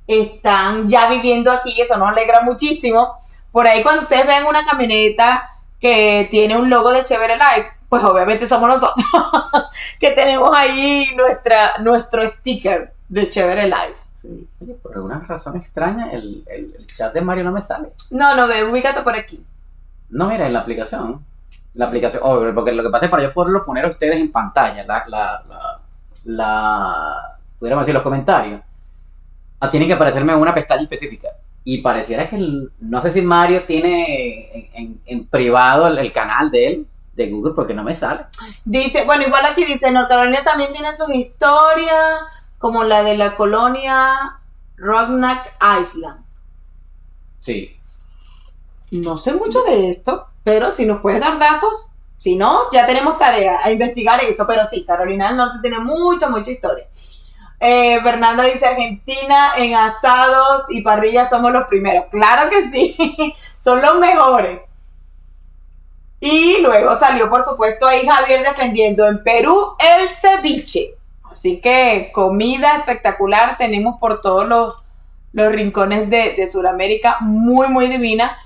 están ya viviendo aquí. Eso nos alegra muchísimo. Por ahí cuando ustedes ven una camioneta que tiene un logo de Chévere Life, pues obviamente somos nosotros que tenemos ahí nuestro sticker de Chévere Life. Sí. Oye, por alguna razón extraña el chat de Mario no me sale. No, ve, ubícate por aquí. No, mira, en la aplicación. Porque lo que pasa es para yo poderlo poner a ustedes en pantalla, pudiéramos decir, los comentarios, tienen que aparecerme en una pestaña específica. Y pareciera que, no sé si Mario tiene en privado el canal de él, de Google, porque no me sale. Dice, bueno, igual aquí dice, North Carolina también tiene sus historias, como la de la colonia Roanoke Island. Sí. No sé mucho de esto, pero si nos puedes dar datos, si no, ya tenemos tarea a investigar eso. Pero sí, Carolina del Norte tiene mucha historia. Fernanda dice, Argentina en asados y parrillas somos los primeros. Claro que sí, son los mejores. Y luego salió, por supuesto, ahí Javier defendiendo en Perú el ceviche. Así que comida espectacular tenemos por todos los rincones de Sudamérica, muy divina.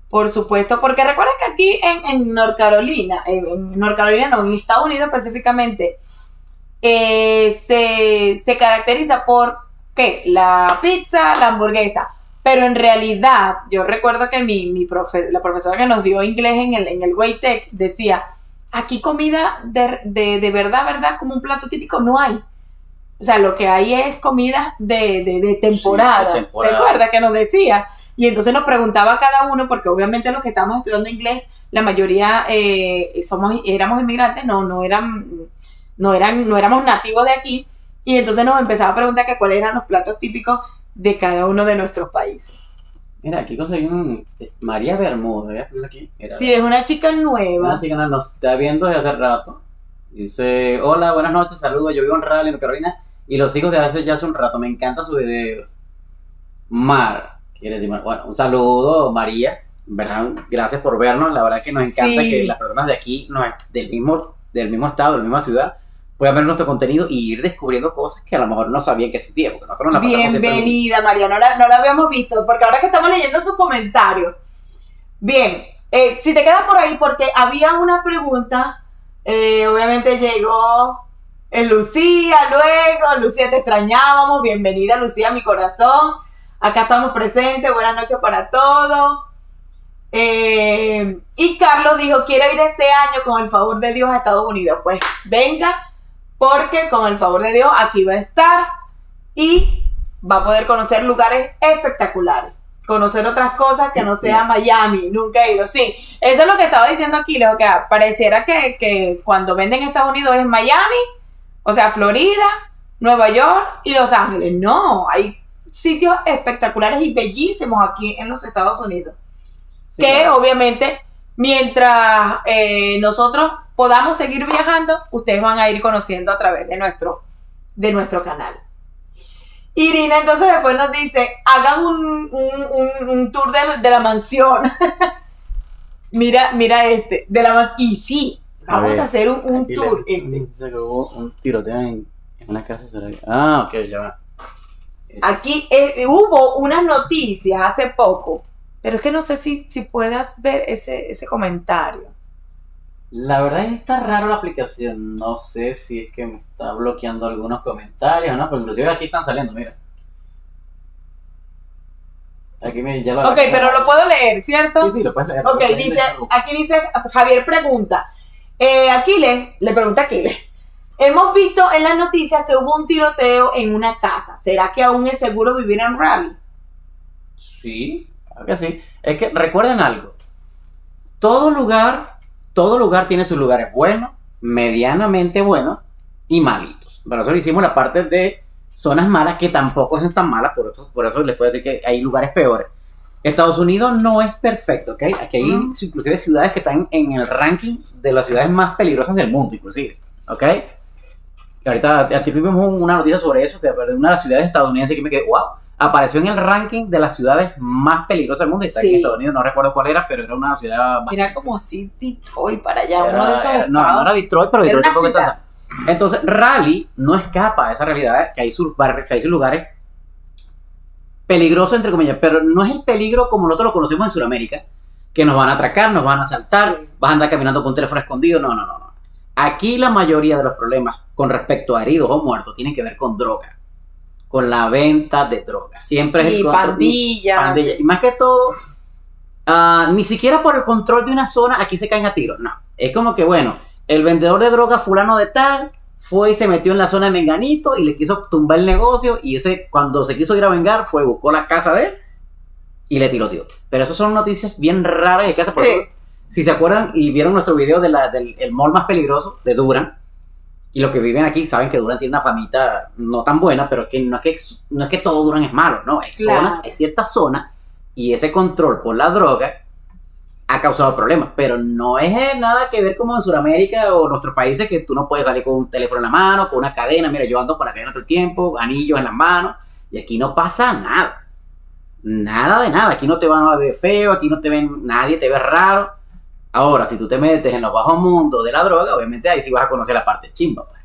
Por supuesto, porque recuerda que aquí en North Carolina, en Estados Unidos específicamente, se caracteriza por, ¿qué? La pizza, la hamburguesa. Pero en realidad, yo recuerdo que la profesora que nos dio inglés en el Waytech decía, aquí comida de verdad, como un plato típico, no hay. O sea, lo que hay es comida de temporada. Sí, de temporada. ¿Te acuerdas que nos decía? Y entonces nos preguntaba a cada uno, porque obviamente los que estamos estudiando inglés, la mayoría éramos inmigrantes, no éramos nativos de aquí, y entonces nos empezaba a preguntar que cuáles eran los platos típicos de cada uno de nuestros países. Mira, aquí conseguí María Bermúdez, voy a ponerla aquí. Mira, Sí, es una chica nueva. una chica nos está viendo desde hace rato. Dice, hola, buenas noches, saludos, yo vivo en Raleigh, North Carolina, y los sigo desde hace un rato, me encantan sus videos. Quiere decir, bueno, un saludo, María, ¿verdad? Gracias por vernos, la verdad es que nos encanta Sí. que las personas de aquí, del mismo estado, de la misma ciudad, puedan ver nuestro contenido y ir descubriendo cosas que a lo mejor no sabían que existían, porque nosotros nos la pasamos Bienvenida, María, no la habíamos visto, porque ahora que estamos leyendo sus comentarios. Bien, si te quedas por ahí, porque había una pregunta, obviamente llegó Lucía luego, Lucía, te extrañábamos, bienvenida Lucía, mi corazón, acá estamos presentes, buenas noches para todos. Y Carlos dijo, quiero ir este año con el favor de Dios a Estados Unidos. Pues venga, porque con el favor de Dios aquí va a estar y va a poder conocer lugares espectaculares, conocer otras cosas que no sea Miami. Nunca he ido. Sí, eso es lo que estaba diciendo aquí, lo que pareciera que cuando venden en Estados Unidos es Miami, o sea, Florida, Nueva York y Los Ángeles. No, hay sitios espectaculares y bellísimos aquí en los Estados Unidos. Sí, que obviamente mientras nosotros podamos seguir viajando, ustedes van a ir conociendo a través de nuestro canal. Irina entonces después nos dice, hagan un tour de la mansión. mira de la mansión. Y sí, vamos a hacer un tour. Hubo un tiroteo en una casa. Ah, ok, ya va. Aquí hubo unas noticias hace poco, pero es que no sé si puedas ver ese comentario. La verdad es que está raro la aplicación. No sé si es que me está bloqueando algunos comentarios, ¿no? Pero inclusive aquí están saliendo, mira. Ya lo. Ok, pero lo puedo leer, ¿cierto? Sí, lo puedes leer. Ok, aquí dice, Javier pregunta. Aquiles, le pregunta a Aquiles. Hemos visto en las noticias que hubo un tiroteo en una casa. ¿Será que aún es seguro vivir en Raleigh? Sí, claro que sí. Es que recuerden algo. Todo lugar tiene sus lugares buenos, medianamente buenos y malitos. Pero nosotros hicimos la parte de zonas malas que tampoco son tan malas, por eso les puedo decir que hay lugares peores. Estados Unidos no es perfecto, ¿ok? Aquí hay inclusive ciudades que están en el ranking de las ciudades más peligrosas del mundo, inclusive, ¿ok? Y ahorita aquí vimos una noticia sobre eso, que de una de las ciudades estadounidenses que me quedé, wow, apareció en el ranking de las ciudades más peligrosas del mundo. Y está aquí en Estados Unidos, no recuerdo cuál era, pero era una ciudad... Era como así Detroit para allá, uno de esos no era Detroit, pero Detroit tampoco está. Entonces, Raleigh no escapa a esa realidad, que hay sus lugares peligrosos, entre comillas, pero no es el peligro como nosotros lo conocemos en Sudamérica, que nos van a atracar, nos van a asaltar, vas a andar caminando con un teléfono escondido. No. Aquí la mayoría de los problemas con respecto a heridos o muertos tienen que ver con droga, con la venta de drogas. Siempre es el control. Pandillas. Y más que todo, ni siquiera por el control de una zona aquí se caen a tiros. No, es como que bueno, el vendedor de droga fulano de tal fue y se metió en la zona de Menganito y le quiso tumbar el negocio, y ese cuando se quiso ir a vengar buscó la casa de él y le tiroteó. Pero eso son noticias bien raras de casa. Por eso, si se acuerdan y vieron nuestro video del mall más peligroso de Durham, y los que viven aquí saben que Durham tiene una famita no tan buena, pero que no es que todo Durham es malo, no, es cierta zona, y ese control por la droga ha causado problemas, pero no es nada que ver como en Sudamérica o nuestros países, que tú no puedes salir con un teléfono en la mano, con una cadena. Mira, yo ando con la cadena todo el tiempo, anillos en las manos, y aquí no pasa nada. Nada de nada, aquí no te van a ver feo, aquí no te ven, nadie te ve raro. Ahora, si tú te metes en los bajos mundos de la droga, obviamente ahí sí vas a conocer la parte chimba, pues.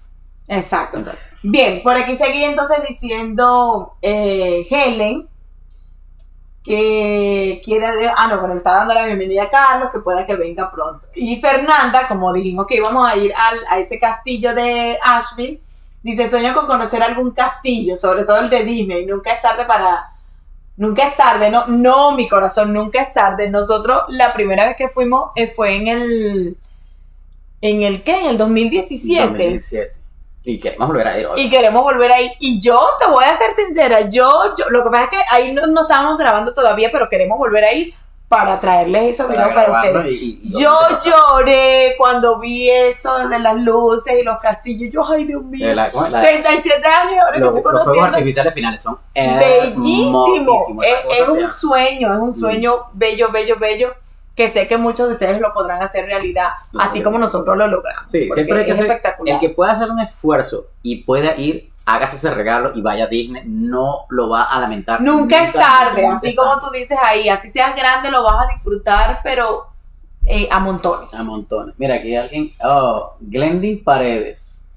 Exacto. Bien, por aquí seguí entonces diciendo Helen, que quiere... bueno, está dando la bienvenida a Carlos, que pueda que venga pronto. Y Fernanda, como dijimos que íbamos a ir a ese castillo de Asheville, dice, sueño con conocer algún castillo, sobre todo el de Disney. Nunca es tarde, no, mi corazón, nunca es tarde. Nosotros la primera vez que fuimos fue en el 2017. 2017. Y queremos volver a ir hoy. Y yo te voy a ser sincera, yo lo que pasa es que ahí no estábamos grabando todavía, pero queremos volver a ir para traerles esos videos para ustedes. Yo lloré cuando vi eso de las luces y los castillos. Yo, ay, Dios mío, 37 años ahora que estoy conociendo. Los fuegos artificiales finales son bellísimos. Es un sueño bello, que sé que muchos de ustedes lo podrán hacer realidad, así como nosotros lo logramos. Sí, siempre hay que hacer, el que pueda hacer un esfuerzo y pueda ir, hágase ese regalo y vaya a Disney, no lo va a lamentar. Nunca es tarde, así como tú dices ahí, así seas grande lo vas a disfrutar, pero a montones. A montones. Mira, aquí hay alguien, Glendin Paredes.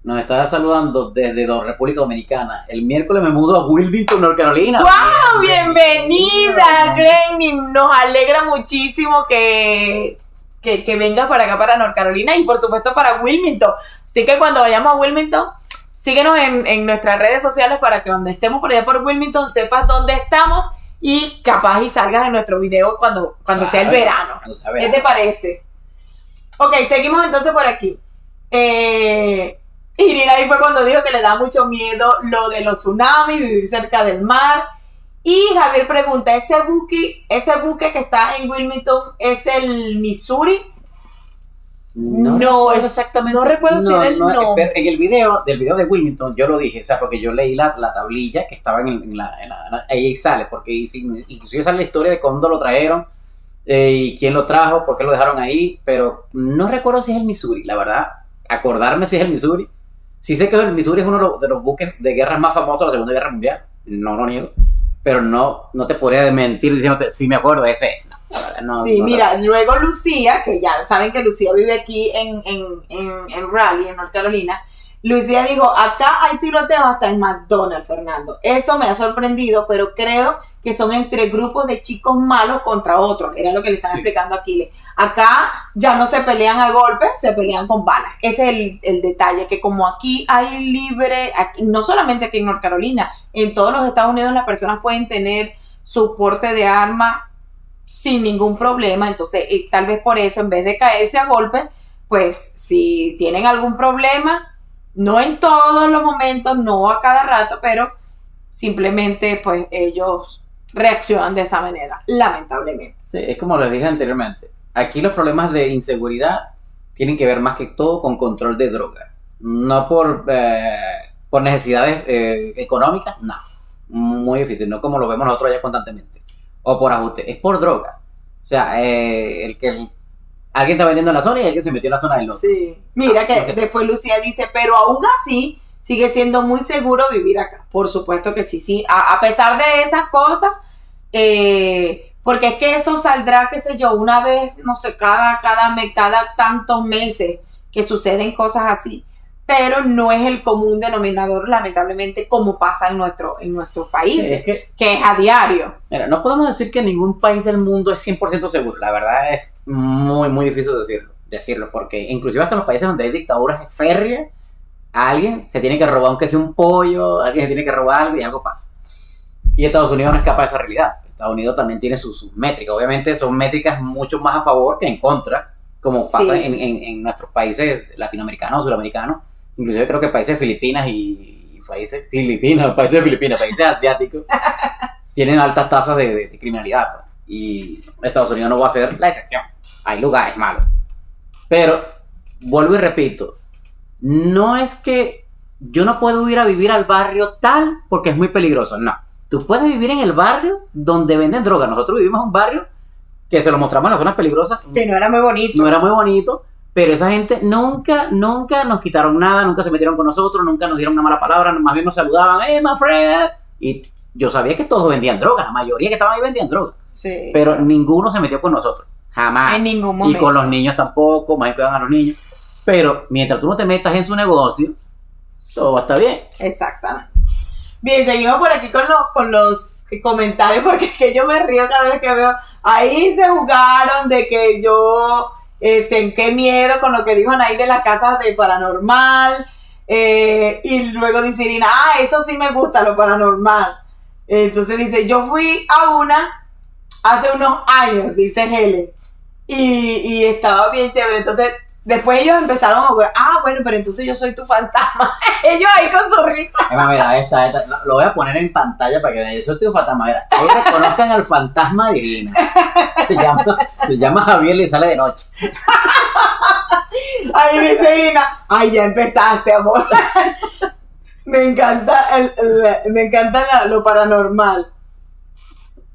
Nos está saludando desde República Dominicana. El miércoles me mudo a Wilmington, North Carolina. ¡Wow! Bienvenida, Glenny. Nos alegra muchísimo que vengas para acá, para North Carolina, y por supuesto para Wilmington. Así que cuando vayamos a Wilmington, síguenos en nuestras redes sociales para que cuando estemos por allá por Wilmington sepas dónde estamos y capaz y salgas en nuestro video cuando sea el verano. ¿Qué te parece? Ok, seguimos entonces por aquí. Irina ahí fue cuando dijo que le da mucho miedo lo de los tsunamis, vivir cerca del mar. Y Javier pregunta, ¿ese buque que está en Wilmington es el Missouri? No, exactamente. No recuerdo si era el nombre. En el video de Wilmington yo lo dije, o sea, porque yo leí la tablilla que estaba ahí sale, porque inclusive sale la historia de cuándo lo trajeron, y quién lo trajo, por qué lo dejaron ahí, pero no recuerdo si es el Missouri, la verdad, acordarme si es el Missouri. Sí sé que el Missouri es uno de los buques de guerra más famosos de la Segunda Guerra Mundial, no lo niego, pero no te podría mentir diciéndote, sí me acuerdo de ese. Mira, luego Lucía, que ya saben que Lucía vive aquí en Raleigh, en North Carolina. Lucía dijo, acá hay tiroteos hasta en McDonald's, Fernando. Eso me ha sorprendido, pero creo que son entre grupos de chicos malos contra otros. Era lo que le estaba explicando a Aquiles. Acá ya no se pelean a golpes, se pelean con balas. Ese es el detalle, que como aquí hay libre, no solamente aquí en North Carolina, en todos los Estados Unidos las personas pueden tener su porte de arma sin ningún problema. Entonces, tal vez por eso, en vez de caerse a golpes, pues si tienen algún problema, no en todos los momentos, no a cada rato, pero simplemente pues ellos reaccionan de esa manera, lamentablemente. Sí, es como les dije anteriormente, aquí los problemas de inseguridad tienen que ver más que todo con control de droga, no por necesidades económicas, no, muy difícil, no como lo vemos nosotros allá constantemente, o por ajuste, es por droga. O sea, alguien está vendiendo en la zona y alguien se metió en la zona del otro. Sí, mira que después Lucía dice, pero aún así sigue siendo muy seguro vivir acá. Por supuesto que sí, a pesar de esas cosas, porque es que eso saldrá, qué sé yo, una vez, no sé, cada tantos meses que suceden cosas así. Pero no es el común denominador, lamentablemente, como pasa en nuestros países, que es a diario. Mira, no podemos decir que ningún país del mundo es 100% seguro. La verdad es muy, muy difícil decirlo, porque inclusive hasta en los países donde hay dictaduras férreas, alguien se tiene que robar, aunque sea un pollo, alguien se tiene que robar algo y algo pasa. Y Estados Unidos no escapa de esa realidad. Estados Unidos también tiene sus métricas. Obviamente son métricas mucho más a favor que en contra, como pasa en nuestros países latinoamericanos o suramericanos. Inclusive creo que países países asiáticos tienen altas tasas de criminalidad, pues. Y Estados Unidos no va a ser la excepción. Hay lugares malos. Pero, vuelvo y repito, no es que yo no puedo ir a vivir al barrio tal porque es muy peligroso, no. Tú puedes vivir en el barrio donde venden drogas. Nosotros vivimos en un barrio que se lo mostramos en las zonas peligrosas. Que no era muy bonito. No era muy bonito. Pero esa gente nunca nos quitaron nada, nunca se metieron con nosotros, nunca nos dieron una mala palabra, más bien nos saludaban, my friend. Y yo sabía que todos vendían droga, la mayoría que estaban ahí vendían droga. Sí. Pero ninguno se metió con nosotros, jamás. En ningún momento. Y con los niños tampoco, más bien cuidan a los niños. Pero mientras tú no te metas en su negocio, todo va a estar bien. Exactamente. Bien, seguimos por aquí con los comentarios, porque es que yo me río cada vez que veo. Ahí se jugaron de que yo... qué miedo con lo que dijo Anaí de las casas de paranormal, y luego dice Irina, eso sí me gusta, lo paranormal. Entonces dice, yo fui a una hace unos años, dice Helen, y estaba bien chévere. Entonces después ellos empezaron a jugar, bueno, pero entonces yo soy tu fantasma. Ellos ahí con su risa. Mira, esta, lo voy a poner en pantalla para que vean, yo soy tu fantasma. Mira, ahí reconozcan al fantasma de Irina. Se llama Javier y sale de noche. Ahí dice Irina, ya empezaste, amor. Me encanta lo paranormal.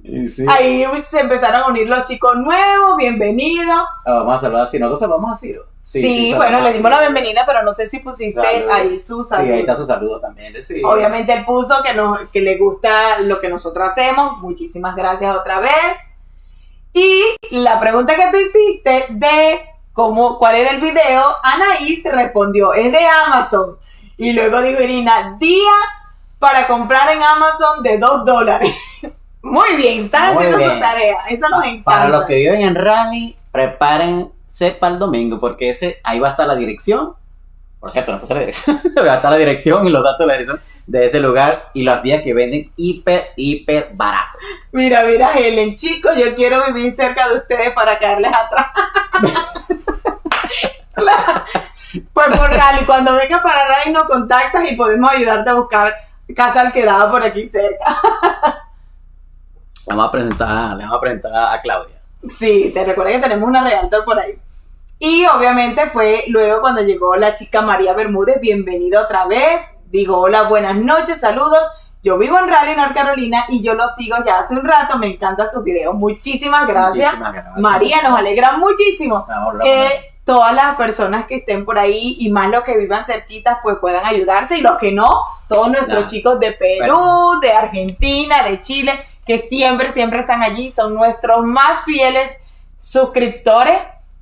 Sí. Ahí se empezaron a unir los chicos nuevos, bienvenidos. Vamos a saludar, si nosotros saludamos así. Sí, bueno, le dimos la bienvenida, pero no sé si pusiste ahí su saludo. Sí, ahí está su saludo también. Sí. Obviamente él puso que le gusta lo que nosotros hacemos. Muchísimas gracias otra vez. Y la pregunta que tú hiciste de cuál era el video, Anaís respondió, es de Amazon. Y luego dijo Irina, día para comprar en Amazon de $2. Muy bien, están Muy haciendo bien. su tarea. Eso nos encanta. Para los que viven en Raleigh, prepárense para el domingo, porque ahí va a estar la dirección. Por cierto, no puse la dirección. Va a estar la dirección y los datos de la dirección de ese lugar y los días que venden hiper barato. Mira, Helen, chicos, yo quiero vivir cerca de ustedes para caerles atrás. Pues por Raleigh, cuando vengas para Raleigh nos contactas y podemos ayudarte a buscar casa alquilada por aquí cerca. Le vamos a presentar a Claudia. Sí, te recuerdo que tenemos una realtor por ahí. Y obviamente fue luego cuando llegó la chica María Bermúdez, bienvenida otra vez. Digo, hola, buenas noches, saludos. Yo vivo en Raleigh, North Carolina, y yo lo sigo ya hace un rato. Me encantan sus videos. Muchísimas gracias. María, nos alegra muchísimo que todas las personas que estén por ahí y más los que vivan cerquitas pues puedan ayudarse. Y los que no, todos nuestros chicos de Perú, de Argentina, de Chile, que siempre están allí, son nuestros más fieles suscriptores.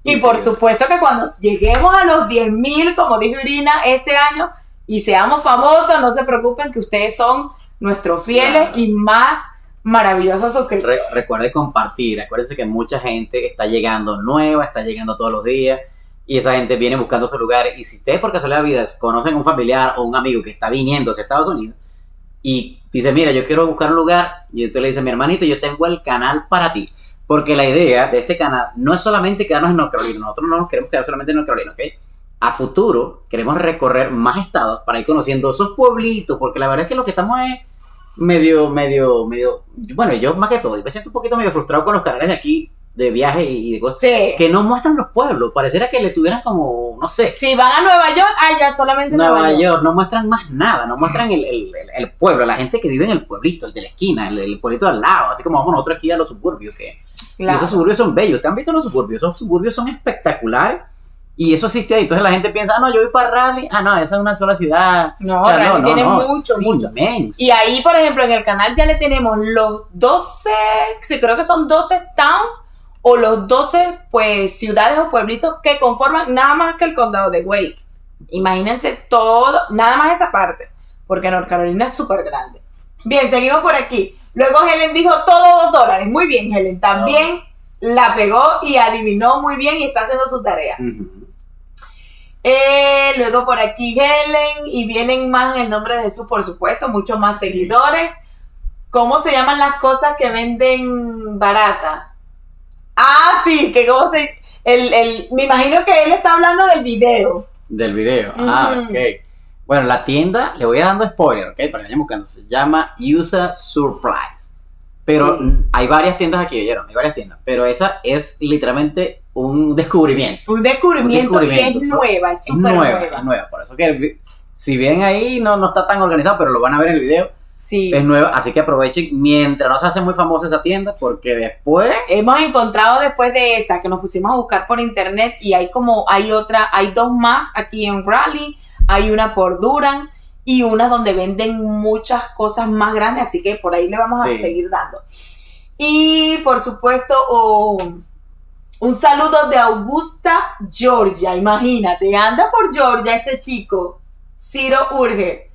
Y por supuesto que cuando lleguemos a los 10,000, como dijo Irina, este año, y seamos famosos, no se preocupen que ustedes son nuestros fieles y más maravillosos suscriptores. Recuerden compartir, acuérdense que mucha gente está llegando nueva, está llegando todos los días, y esa gente viene buscando su lugar, y si ustedes por casualidad de vida conocen un familiar o un amigo que está viniendo hacia Estados Unidos, y dice, mira, yo quiero buscar un lugar, y usted le dice, mi hermanito, yo tengo el canal para ti. Porque la idea de este canal no es solamente quedarnos en North Carolina. Nosotros no nos queremos quedar solamente en North Carolina, ¿ok? A futuro queremos recorrer más estados para ir conociendo esos pueblitos, porque la verdad es que lo que estamos es medio, bueno, yo más que todo, yo me siento un poquito medio frustrado con los canales de aquí, de viaje y de cosas, que no muestran los pueblos, pareciera que le tuvieran como, no sé. Si van a Nueva York, allá solamente Nueva York, no muestran más nada, no muestran el pueblo, la gente que vive en el pueblito, el de la esquina, el pueblito al lado, así como vamos nosotros aquí a los suburbios, que... Claro. Y esos suburbios son bellos. ¿Te han visto los suburbios? Esos suburbios son espectaculares. Y eso existe ahí. Entonces la gente piensa, no, yo voy para Raleigh. No, esa es una sola ciudad. No, o sea, Raleigh tiene mucho. Inmenso. Y ahí, por ejemplo, en el canal ya le tenemos los 12, sí, creo que son 12 towns o los 12, pues, ciudades o pueblitos que conforman nada más que el condado de Wake. Imagínense todo, nada más esa parte, porque North Carolina es súper grande. Bien, seguimos por aquí. Luego Helen dijo todo $2. Muy bien, Helen. También la pegó y adivinó muy bien y está haciendo su tarea. Luego por aquí Helen, y vienen más en el nombre de Jesús, por supuesto, muchos más seguidores. ¿Cómo se llaman las cosas que venden baratas? Ah, sí, que cómo se... me imagino que él está hablando del video. Del video, ok. Bueno, la tienda, le voy dando spoiler, ¿ok? Para que vayan buscando. Se llama USA Surprise. Pero hay varias tiendas aquí, ¿oyeron? Hay varias tiendas. Pero esa es literalmente un descubrimiento. Un descubrimiento y es nueva, es súper nueva. Es nueva, por eso que si bien ahí no está tan organizado, pero lo van a ver en el video. Sí. Es nueva, así que aprovechen mientras no se hace muy famosa esa tienda, porque después... Hemos encontrado después de esa, que nos pusimos a buscar por internet, y hay dos más aquí en Raleigh. Hay una por Durham y una donde venden muchas cosas más grandes, así que por ahí le vamos a seguir dando. Y por supuesto, un saludo de Augusta, Georgia. Imagínate, anda por Georgia este chico, Ciro Urge.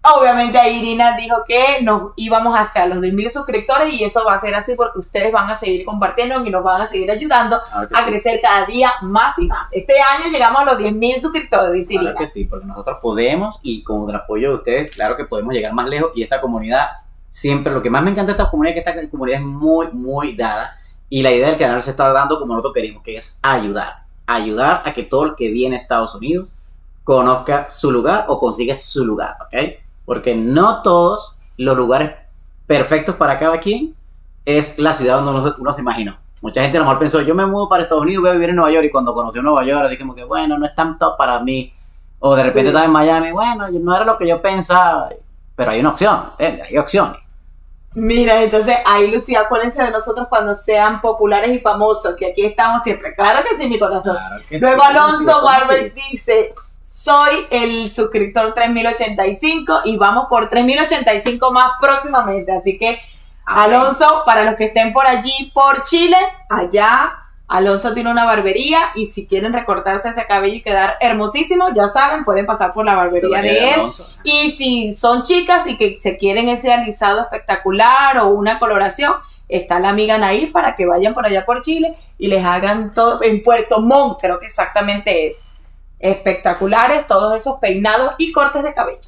Obviamente ahí Irina dijo que nos íbamos hacia los 10,000 suscriptores, y eso va a ser así porque ustedes van a seguir compartiendo y nos van a seguir ayudando a crecer cada día más y más. Este año llegamos a los 10,000 suscriptores, dice Irina. Claro que sí, porque nosotros podemos, y con el apoyo de ustedes, claro que podemos llegar más lejos. Y esta comunidad, siempre lo que más me encanta de esta comunidad es que esta comunidad es muy, muy dada. Y la idea del canal se está dando como nosotros queremos, que es ayudar a que todo el que viene a Estados Unidos conozca su lugar o consiga su lugar, ¿ok? Porque no todos los lugares perfectos para cada quien es la ciudad donde uno se imaginó. Mucha gente a lo mejor pensó, yo me mudo para Estados Unidos, voy a vivir en Nueva York, y cuando conoció Nueva York, así como que, bueno, no es tan top para mí. O de repente estaba en Miami, bueno, no era lo que yo pensaba. Pero hay una opción, ¿entiendes? Hay opciones. Mira, entonces ahí, Lucía, acuérdense de nosotros cuando sean populares y famosos, que aquí estamos siempre. Claro que sí, mi corazón. Claro que luego sí, Alonso Barber dice... Soy el suscriptor 3085 y vamos por 3085 más próximamente. Así que, Alonso, para los que estén por allí, por Chile, allá Alonso tiene una barbería y si quieren recortarse ese cabello y quedar hermosísimo, ya saben, pueden pasar por la barbería de él. Alonso. Y si son chicas y que se quieren ese alisado espectacular o una coloración, está la amiga Nair para que vayan por allá por Chile y les hagan todo en Puerto Montt, creo que exactamente es. Espectaculares todos esos peinados y cortes de cabello.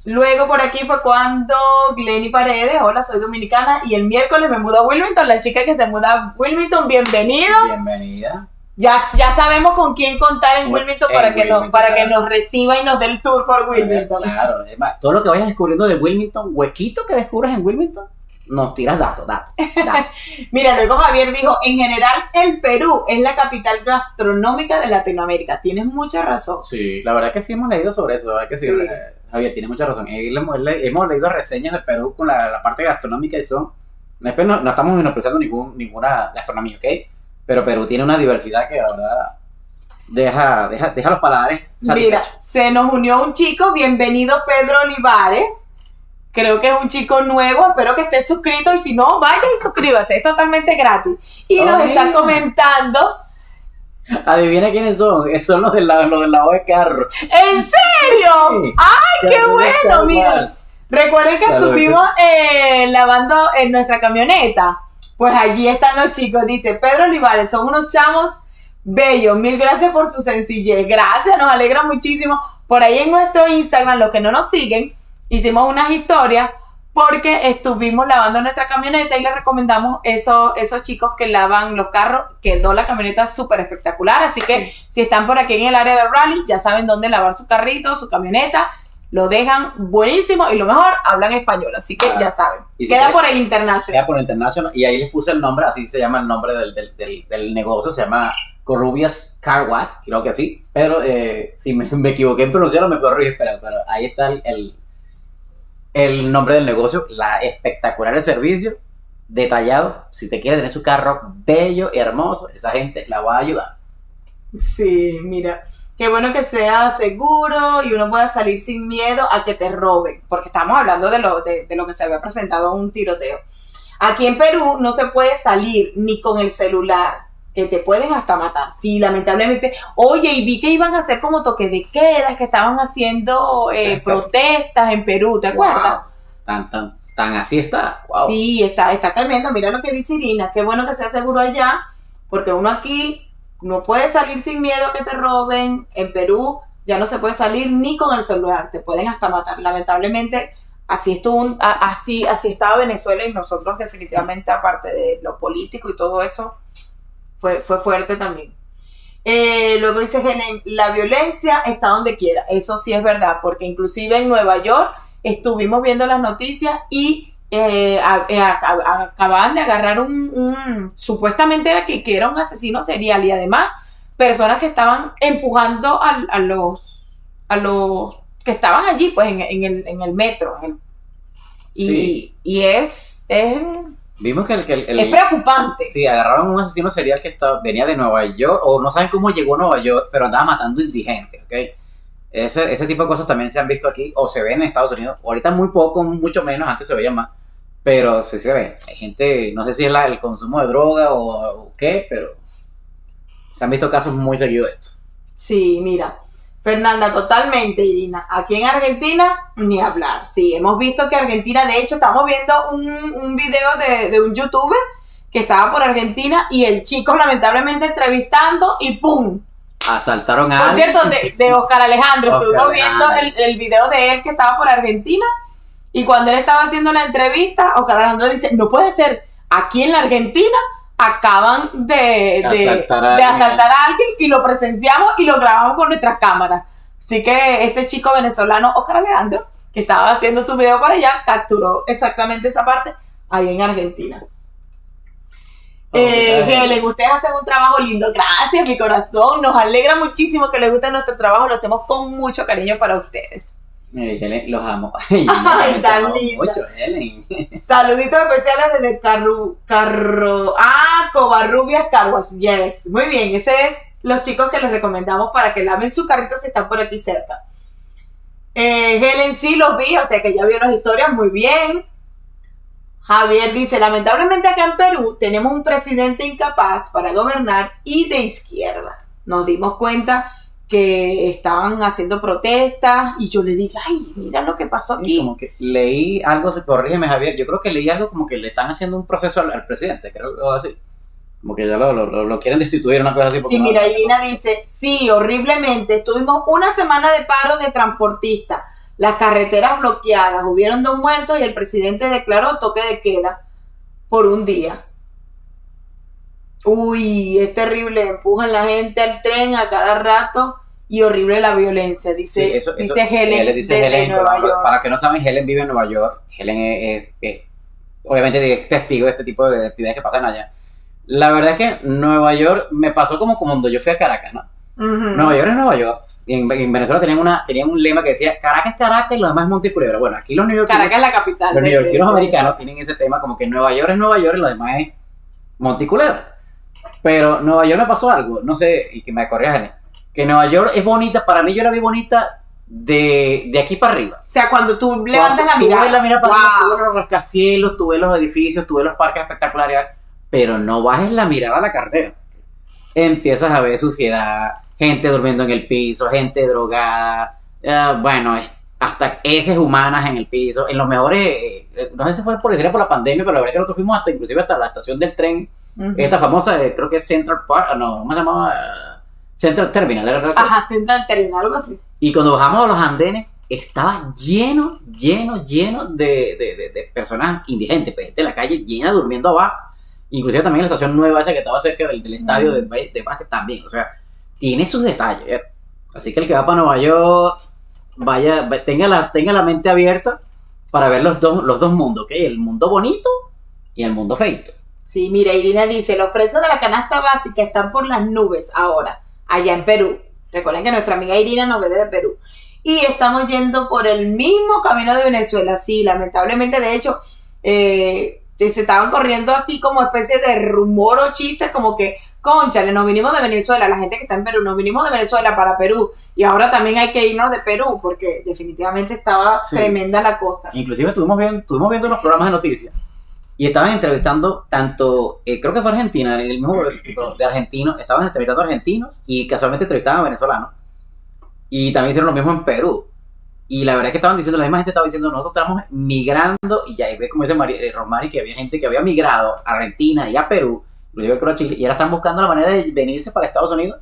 Luego por aquí fue cuando Glenny Paredes, hola, soy dominicana y el miércoles me mudo a Wilmington, la chica que se muda a Wilmington, bienvenidos. Bienvenida. Ya sabemos con quién contar en Wilmington para que nos reciba y nos dé el tour por Wilmington. Claro, además, todo lo que vayas descubriendo de Wilmington, huequito que descubres en Wilmington, nos tiras datos. Mira, luego Javier dijo, en general el Perú es la capital gastronómica de Latinoamérica. Tienes mucha razón. Sí, la verdad que sí hemos leído sobre eso, la verdad que sí. Javier tiene mucha razón. Hemos leído reseñas de Perú con la parte gastronómica y son... Después no estamos menospreciando ninguna gastronomía, ¿ok? Pero Perú tiene una diversidad que la verdad deja los paladares satisfechos. Mira, se nos unió un chico, bienvenido Pedro Olivares. Creo que es un chico nuevo, espero que esté suscrito y si no, vaya y suscríbase, es totalmente gratis. Y nos está comentando. Adivina quiénes son, son los del lavado de carro. ¿En serio? Sí. ¡Ay, qué bueno! Mira, recuerden que estuvimos lavando en nuestra camioneta. Pues allí están los chicos, dice Pedro Olivares, son unos chamos bellos, mil gracias por su sencillez, gracias, nos alegra muchísimo. Por ahí en nuestro Instagram, los que no nos siguen, hicimos unas historias porque estuvimos lavando nuestra camioneta y les recomendamos esos chicos que lavan los carros. Quedó la camioneta súper espectacular, así que si están por aquí en el área de Raleigh, ya saben dónde lavar su carrito, su camioneta, lo dejan buenísimo y lo mejor, hablan español, así que ya saben. Queda por el International. Queda por el International y ahí les puse el nombre, así se llama el nombre del negocio, se llama Corrubias Car Wash, creo que sí, pero si me equivoqué en pronunciarlo me puedo reír, pero ahí está el nombre del negocio, la espectacular el servicio, detallado. Si te quiere tener su carro bello y hermoso, esa gente la va a ayudar. Sí, mira, qué bueno que sea seguro y uno pueda salir sin miedo a que te roben, porque estamos hablando de lo que se había presentado en un tiroteo. Aquí en Perú no se puede salir ni con el celular, que te pueden hasta matar. Sí, lamentablemente. Oye, y vi que iban a hacer como toque de quedas, que estaban haciendo protestas en Perú, ¿te acuerdas? Tan así está. Wow. Sí, está tremendo. Mira lo que dice Irina, qué bueno que sea seguro allá, porque uno aquí no puede salir sin miedo a que te roben. En Perú ya no se puede salir ni con el celular, te pueden hasta matar. Lamentablemente, así estaba Venezuela y nosotros definitivamente, aparte de lo político y todo eso, fue fuerte también. Luego dice Helen, la violencia está donde quiera. Eso sí es verdad, porque inclusive en Nueva York estuvimos viendo las noticias y acababan de agarrar supuestamente era que era un asesino serial y además personas que estaban empujando a los que estaban allí pues en el metro. Y es vimos que es preocupante. Sí, agarraron un asesino serial que venía de Nueva York, o no saben cómo llegó a Nueva York, pero andaba matando indigentes, ¿ok? Ese tipo de cosas también se han visto aquí, o se ven en Estados Unidos. Ahorita muy poco, mucho menos, antes se veía más, pero sí se ve. Hay gente, no sé si es el consumo de droga o qué, pero se han visto casos muy seguidos de esto. Sí, mira, Fernanda, totalmente, Irina. Aquí en Argentina, ni hablar. Sí, hemos visto que Argentina, de hecho, estamos viendo un video de un youtuber que estaba por Argentina y el chico lamentablemente entrevistando y ¡pum! Asaltaron a Por cierto, de Oscar Alejandro. Estuvimos viendo el video de él que estaba por Argentina y cuando él estaba haciendo la entrevista, Oscar Alejandro dice, no puede ser, aquí en la Argentina acaban de asaltar a alguien y lo presenciamos y lo grabamos con nuestras cámaras. Así que este chico venezolano, Oscar Alejandro, que estaba haciendo su video para allá, capturó exactamente esa parte ahí en Argentina. Helen, ustedes hacen un trabajo lindo. Gracias, mi corazón. Nos alegra muchísimo que les guste nuestro trabajo. Lo hacemos con mucho cariño para ustedes. Helen, los amo. Ay, tan linda. Mucho, Helen. Saluditos especiales desde Covarrubias Car Wash. Yes. Muy bien, ese es los chicos que les recomendamos para que laven su carrito si están por aquí cerca. Helen sí los vi, o sea que ya vio las historias muy bien. Javier dice, lamentablemente acá en Perú tenemos un presidente incapaz para gobernar y de izquierda. Nos dimos cuenta que estaban haciendo protestas y yo le dije, ay, mira lo que pasó aquí. Y como que leí algo, corrígeme Javier, yo creo que leí algo como que le están haciendo un proceso al presidente, creo que así. Como que ya lo quieren destituir, una cosa así. Sí, mira, Irina dice, sí, horriblemente, tuvimos una semana de paro de transportistas, las carreteras bloqueadas, hubieron 2 muertos y el presidente declaró toque de queda por un día. Uy, es terrible, empujan la gente al tren a cada rato y horrible la violencia, dice, sí, dice Helen, dice de Helen, Nueva York. Para que no saben, Helen vive en Nueva York. Helen obviamente es testigo de este tipo de actividades que pasan allá. La verdad es que Nueva York me pasó como cuando yo fui a Caracas, ¿no? Uh-huh. Nueva York es Nueva York. Y en Venezuela tenían un lema que decía Caracas es Caracas y lo demás es Monte y Culebra. Bueno, aquí los neoyorquinos, Caracas es la capital. los neoyorquinos americanos tienen ese tema como que Nueva York es Nueva York y lo demás es Monte y Culebra. Pero Nueva York me pasó algo, no sé, y que me corrijan, que Nueva York es bonita, para mí yo la vi bonita de aquí para arriba. O sea, cuando tú levantas la mirada. Tú ves la mirada para arriba, wow. tú ves los rascacielos, tú ves los edificios, tú ves los parques espectaculares, pero no bajes la mirada a la carretera. Empiezas a ver suciedad, gente durmiendo en el piso, gente drogada, bueno, hasta heces humanas en el piso, en los mejores, no sé si fue por la pandemia, pero la verdad es que nosotros fuimos inclusive hasta la estación del tren, uh-huh. Esta famosa, creo que es Central Park, no, ¿cómo se llamaba? Central Terminal, ¿era? Ajá, Central Terminal, algo así. Y cuando bajamos a los andenes, estaba lleno de personas indigentes, pues, gente de la calle llena durmiendo abajo. Inclusive también la estación nueva esa que estaba cerca del estadio de básquet también, o sea, tiene sus detalles. Así que el que va para Nueva York, tenga la mente abierta para ver los dos mundos, ¿ok? El mundo bonito y el mundo feito. Sí, mira, Irina dice, los precios de la canasta básica están por las nubes ahora, allá en Perú. Recuerden que nuestra amiga Irina nos ve desde Perú. Y estamos yendo por el mismo camino de Venezuela, sí, lamentablemente, de hecho, se estaban corriendo así como especie de rumor o chistes, como que, cónchale, nos vinimos de Venezuela, la gente que está en Perú, nos vinimos de Venezuela para Perú, y ahora también hay que irnos de Perú, porque definitivamente estaba tremenda la cosa. Inclusive estuvimos viendo unos programas de noticias, y estaban entrevistando tanto, creo que fue Argentina, en el mismo de argentinos, estaban entrevistando argentinos, y casualmente entrevistaban a venezolanos, y también hicieron lo mismo en Perú. Y la verdad es que estaban diciendo, la misma gente estaba diciendo, nosotros estamos migrando, y ya ve como dice Romari, que había gente que había migrado a Argentina y a Perú, inclusive creo a Chile, y ahora están buscando la manera de venirse para Estados Unidos,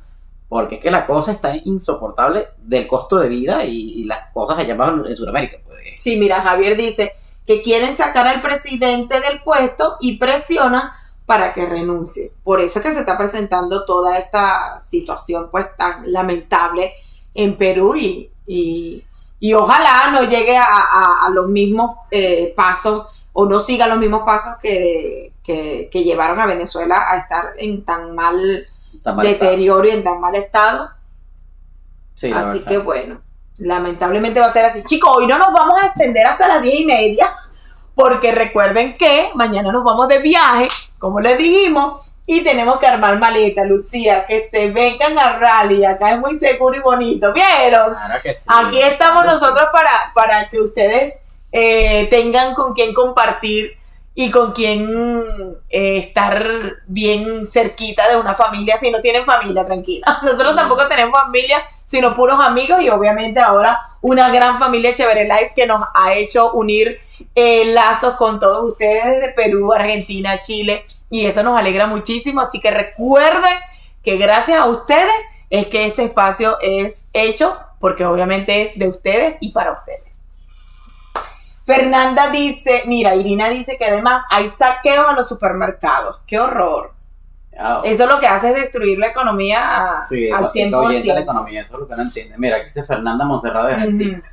porque es que la cosa está insoportable del costo de vida y las cosas allá abajo en Sudamérica. Pues. Sí, mira, Javier dice que quieren sacar al presidente del puesto y presionan para que renuncie. Por eso es que se está presentando toda esta situación pues tan lamentable en Perú y ojalá no llegue a los mismos pasos o no siga los mismos pasos que llevaron a Venezuela a estar en tan mal deterioro estado. Y en tan mal estado. Sí, así que bueno, lamentablemente va a ser así. Chicos, hoy no nos vamos a extender hasta las 10:30 porque recuerden que mañana nos vamos de viaje, como les dijimos, y tenemos que armar maleta, Lucía, que se vengan a rally, acá es muy seguro y bonito, ¿vieron? Claro que sí. Aquí estamos nosotros para que ustedes tengan con quién compartir y con quién estar bien cerquita de una familia, si no tienen familia, tranquila. Nosotros tampoco tenemos familia, sino puros amigos y obviamente ahora una gran familia Chévere Life que nos ha hecho unir lazos con todos ustedes desde Perú, Argentina, Chile, y eso nos alegra muchísimo, así que recuerden que gracias a ustedes es que este espacio es hecho, porque obviamente es de ustedes y para ustedes. Fernanda dice, mira, Irina dice que además hay saqueo a los supermercados, ¡qué horror! Oh. Eso lo que hace es destruir la economía al 100%. Eso ahuyenta la economía, eso es lo que no entiende. Mira, aquí dice Fernanda Monserrat de Argentina.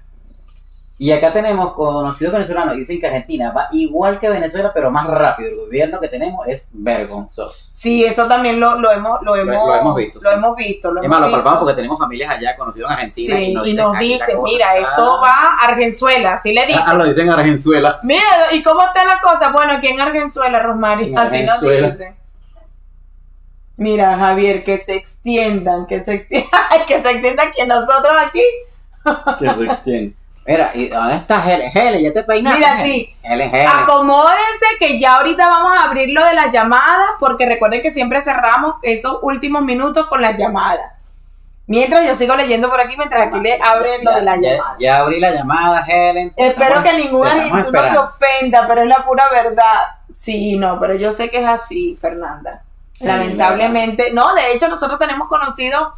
Y acá tenemos conocidos venezolanos, dicen que Argentina va igual que Venezuela, pero más rápido. El gobierno que tenemos es vergonzoso. Sí, eso también lo hemos visto. Lo hemos visto. Es más, lo palpamos porque tenemos familias allá conocidos en Argentina. Sí, y nos dicen, mira, esto va a Argenzuela, así le dicen. Lo dicen Argenzuela. Mira, ¿y cómo está la cosa? Bueno, aquí en Argenzuela, Rosmary, así nos dicen. Mira, Javier, que se extiendan, que se extiendan que nosotros aquí. Que se extiendan. Mira, ¿y dónde está Helen? Helen, ya te peinaste. Mira, sí. Helen. Acomódense que ya ahorita vamos a abrir lo de las llamadas, porque recuerden que siempre cerramos esos últimos minutos con las llamadas. Mientras yo sigo leyendo por aquí, mientras aquí le abren lo de la llamada. Ya abrí la llamada, Helen. Espero que ningún argentino se ofenda, pero es la pura verdad. Sí, no, pero yo sé que es así, Fernanda. Sí, lamentablemente. No, de hecho, nosotros tenemos conocidos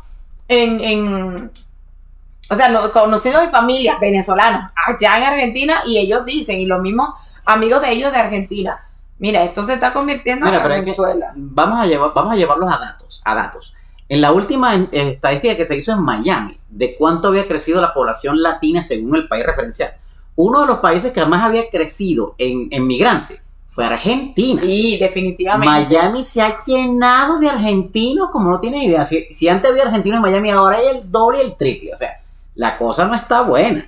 o sea, conocidos de familias venezolanos allá en Argentina, y ellos dicen, y los mismos amigos de ellos de Argentina, mira, esto se está convirtiendo en Venezuela. Vamos a llevarlos a datos. En la última estadística que se hizo en Miami, de cuánto había crecido la población latina según el país referencial, uno de los países que más había crecido en migrantes fue Argentina. Sí, definitivamente. Miami se ha llenado de argentinos como no tiene idea. Si antes había argentinos en Miami, ahora hay el doble y el triple. O sea, la cosa no está buena.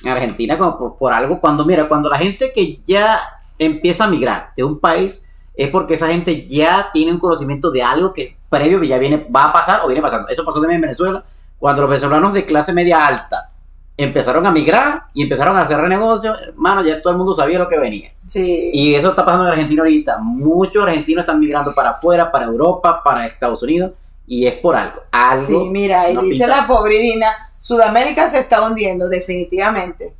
En Argentina, como por algo, cuando la gente que ya empieza a migrar de un país, es porque esa gente ya tiene un conocimiento de algo que previo ya va a pasar o viene pasando. Eso pasó también en Venezuela, cuando los venezolanos de clase media alta empezaron a migrar y empezaron a hacer negocios, hermano, ya todo el mundo sabía lo que venía. Sí. Y eso está pasando en Argentina ahorita. Muchos argentinos están migrando para afuera, para Europa, para Estados Unidos, y es por algo. Sí, mira, y dice la pobre Irina, Sudamérica se está hundiendo, definitivamente.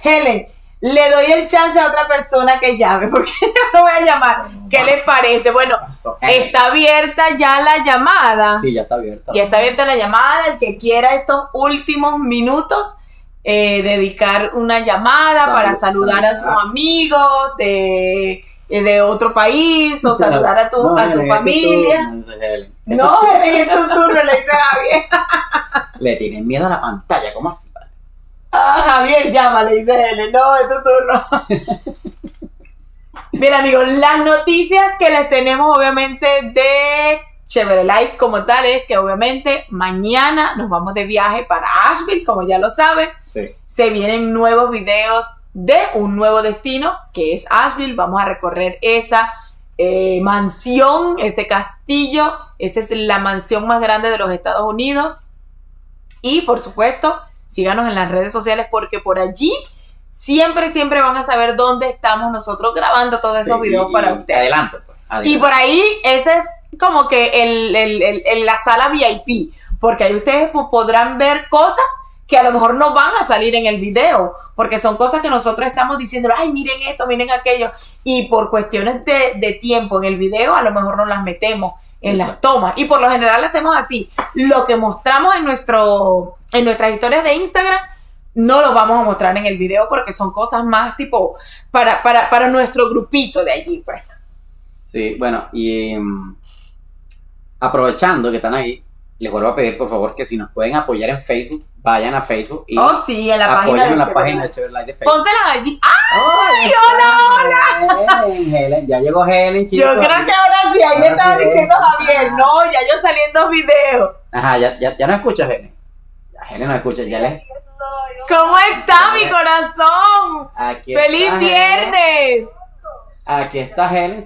Helen, le doy el chance a otra persona que llame, porque yo no voy a llamar. ¿Qué les parece? Bueno, está abierta ya la llamada. Sí, ya está abierta. Ya está abierta la llamada. El que quiera estos últimos minutos, dedicar una llamada para saludar a sus amigos de otro país, o saludar a su familia. No, Helen, es tu turno, le dice Javier. Le tienen miedo a la pantalla, ¿cómo así? Javier, llama, le dice Helen. No, es tu turno. Mira, amigos, las noticias que les tenemos obviamente de Chévere Life como tal es que obviamente mañana nos vamos de viaje para Asheville, como ya lo saben. Sí. Se vienen nuevos videos de un nuevo destino que es Asheville. Vamos a recorrer esa mansión, ese castillo. Esa es la mansión más grande de los Estados Unidos. Y por supuesto, síganos en las redes sociales porque por allí siempre van a saber dónde estamos nosotros grabando todos esos videos para ustedes. Adelante, pues. Y por ahí, ese es como que la sala VIP, porque ahí ustedes podrán ver cosas que a lo mejor no van a salir en el video, porque son cosas que nosotros estamos diciendo, ay, miren esto, miren aquello, y por cuestiones de tiempo en el video a lo mejor no las metemos en las tomas, y por lo general hacemos así, lo que mostramos en nuestras historias de Instagram no lo vamos a mostrar en el video porque son cosas más tipo para nuestro grupito de allí, pues. Sí, bueno, y aprovechando que están ahí, les vuelvo a pedir por favor que si nos pueden apoyar en Facebook, vayan a Facebook y sí, en la página de Chévere Life de Facebook. Pónselas allí. ¡Ay, hola! Helen, ya llegó Helen, chicos. Yo creo que ahora sí, ahí le estaba diciendo Javier, no, ya yo salí en 2 videos. Ajá, ya no escuchas, Helen. Ya Helen no escucha, ya les... ¿Cómo está mi corazón? Aquí ¡Feliz está viernes! Aquí está Helen.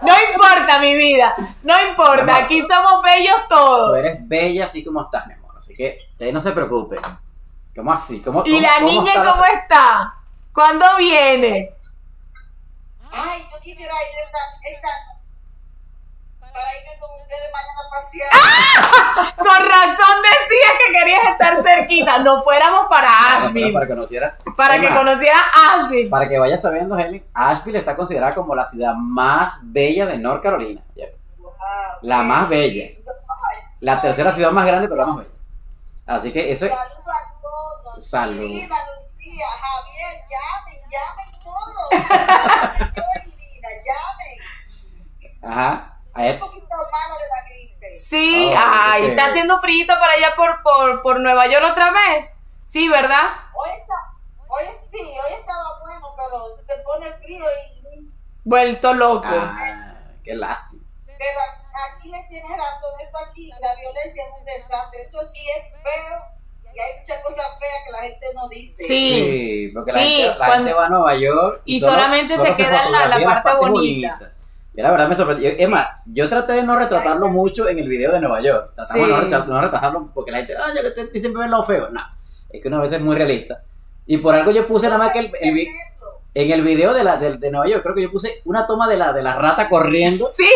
No importa, mi vida, no importa, aquí somos bellos todos. Tú eres bella así como estás, mi amor, así que usted no se preocupe. ¿Cómo así? ¿Y la niña cómo está? ¿Cuándo vienes? Ay, yo quisiera ir para irme con ustedes mañana a pasear. Con razón decías que querías estar cerquita. No fuéramos para Asheville. Para que conocieras. Para que conocieras Asheville. Para que vayas sabiendo, Helen, Asheville está considerada como la ciudad más bella de North Carolina. Wow, la más bella. La tercera ciudad más grande, pero la más bella. Así que ese... Saludos a todos. Salud. Irina, Lucía, Javier, llamen todos. Irina, llamen. Ajá. Un poquito mala de la gripe. Sí, ay, está haciendo frío para allá por Nueva York otra vez. Sí, ¿verdad? Hoy estaba bueno, pero se pone frío y... Vuelto loco. Qué lástima. Pero aquí le tienes razón, esto aquí, la violencia es un desastre. Esto aquí es feo y hay muchas cosas feas que la gente no dice. Sí, porque la gente va a Nueva York y solamente se queda en la parte bonita. Yo la verdad me sorprendió. Es más, yo traté de no retratarlo mucho en el video de Nueva York. Tratamos Sí. de no retratarlo porque la gente, ya que te siempre ven lo feo. No, es que una vez es muy realista. Y por algo yo puse nada más que en el video de Nueva York, creo que yo puse una toma de la rata corriendo. Sí.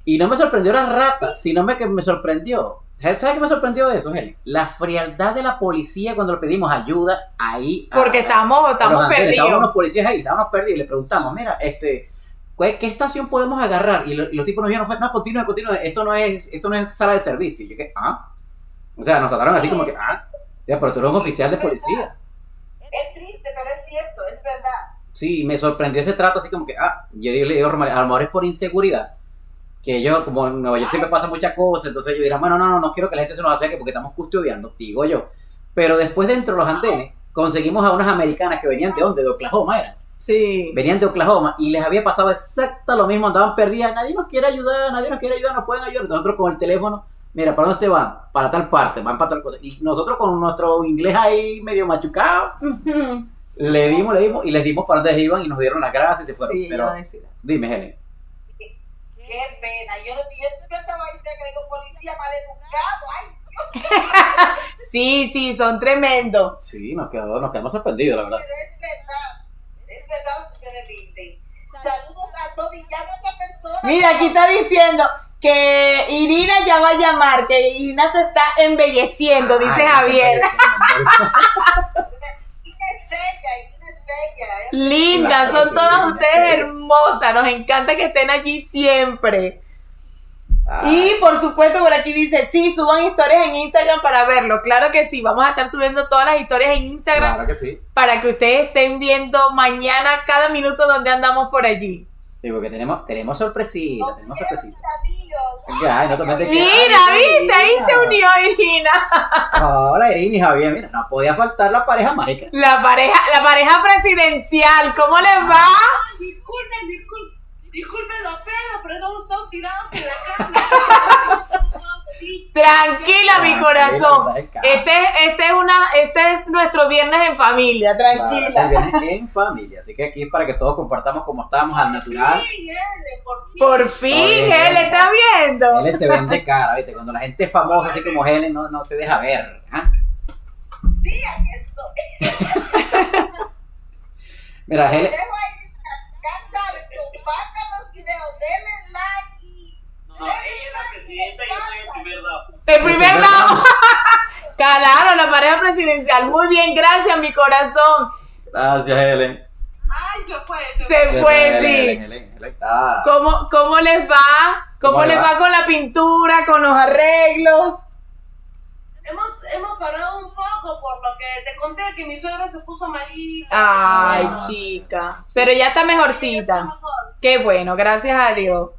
Y no me sorprendió la rata, sino que me sorprendió. ¿Sabes qué me sorprendió de eso, Helen? La frialdad de la policía cuando le pedimos ayuda ahí. Porque estamos Estaban perdidos. unos policías ahí, estábamos perdidos. Y le preguntamos, mira, ¿qué estación podemos agarrar? Y los tipos nos dijeron, no, continúe, esto no es sala de servicio. Y yo que, o sea, nos trataron así como que, o sea, pero tú eres un oficial de policía. Es triste, pero es cierto, es verdad. Sí, me sorprendió ese trato así como que, yo le digo, a lo mejor es por inseguridad. Que yo, como en Nueva York siempre pasa muchas cosas, entonces yo dirán, bueno, no quiero que la gente se nos acerque porque estamos custodiando, digo yo. Pero después dentro de los andenes, conseguimos a unas americanas que venían de ¿dónde? De Oklahoma, era. Sí. Venían de Oklahoma y les había pasado exacto lo mismo, andaban perdidas, nadie nos quiere ayudar, nos pueden ayudar. Nosotros con el teléfono, mira, ¿para dónde te van? Para tal parte, van para tal cosa. Y nosotros con nuestro inglés ahí medio machucado, le dimos y les dimos para dónde iban y nos dieron las gracias y se fueron. Sí, Pero iba a decir. dime, Helen. Qué pena. Yo estaba ahí cerca de un policía maleducado. Ay, Sí, son tremendos. Sí, nos quedamos sorprendidos, la verdad. pero es verdad lo que ustedes dicen. Saludos a todos y ya de otra persona. Mira, aquí está diciendo que Irina ya va a llamar, que Irina se está embelleciendo, dice Javier. Linda, son todas ustedes hermosas, nos encanta que estén allí siempre. Y por supuesto por aquí dice, sí, suban historias en Instagram para verlo. Claro que sí, vamos a estar subiendo todas las historias en Instagram. Claro que sí. Para que ustedes estén viendo mañana cada minuto donde andamos por allí. Sí, porque tenemos sorpresitas, Mira, Ay, no te metes que- Mira, viste, ahí se unió Irina. Hola, Irina y Javier, mira, no podía faltar la pareja mágica. La pareja presidencial, ¿cómo les va? Disculpen los pedos, pero estamos todos tirados en la casa. Tranquila, mi corazón. estás en casa. Este es nuestro viernes en familia, tranquila. Claro, vienes en familia, así que aquí es para que todos compartamos como estábamos al natural. Por fin, él está viendo. Helen se vende cara, ¿viste? Cuando la gente es famosa, así como Helen, no se deja ver. Sí, aquí estoy. Mira, Helen, Ya saben, compartan los videos, denle like y... No, ella es la presidenta y yo soy el primer damo. El primer damo. Claro, la pareja presidencial. Muy bien, gracias, mi corazón. gracias, Helen. Ay, se fue. Se fue, sí. Helen. ¿Cómo les va? ¿Cómo les va con la pintura, con los arreglos? Hemos parado un poco por lo que te conté que mi suegra se puso malita. Ay, chica. Pero ya está mejorcita. Qué bueno, gracias a Dios.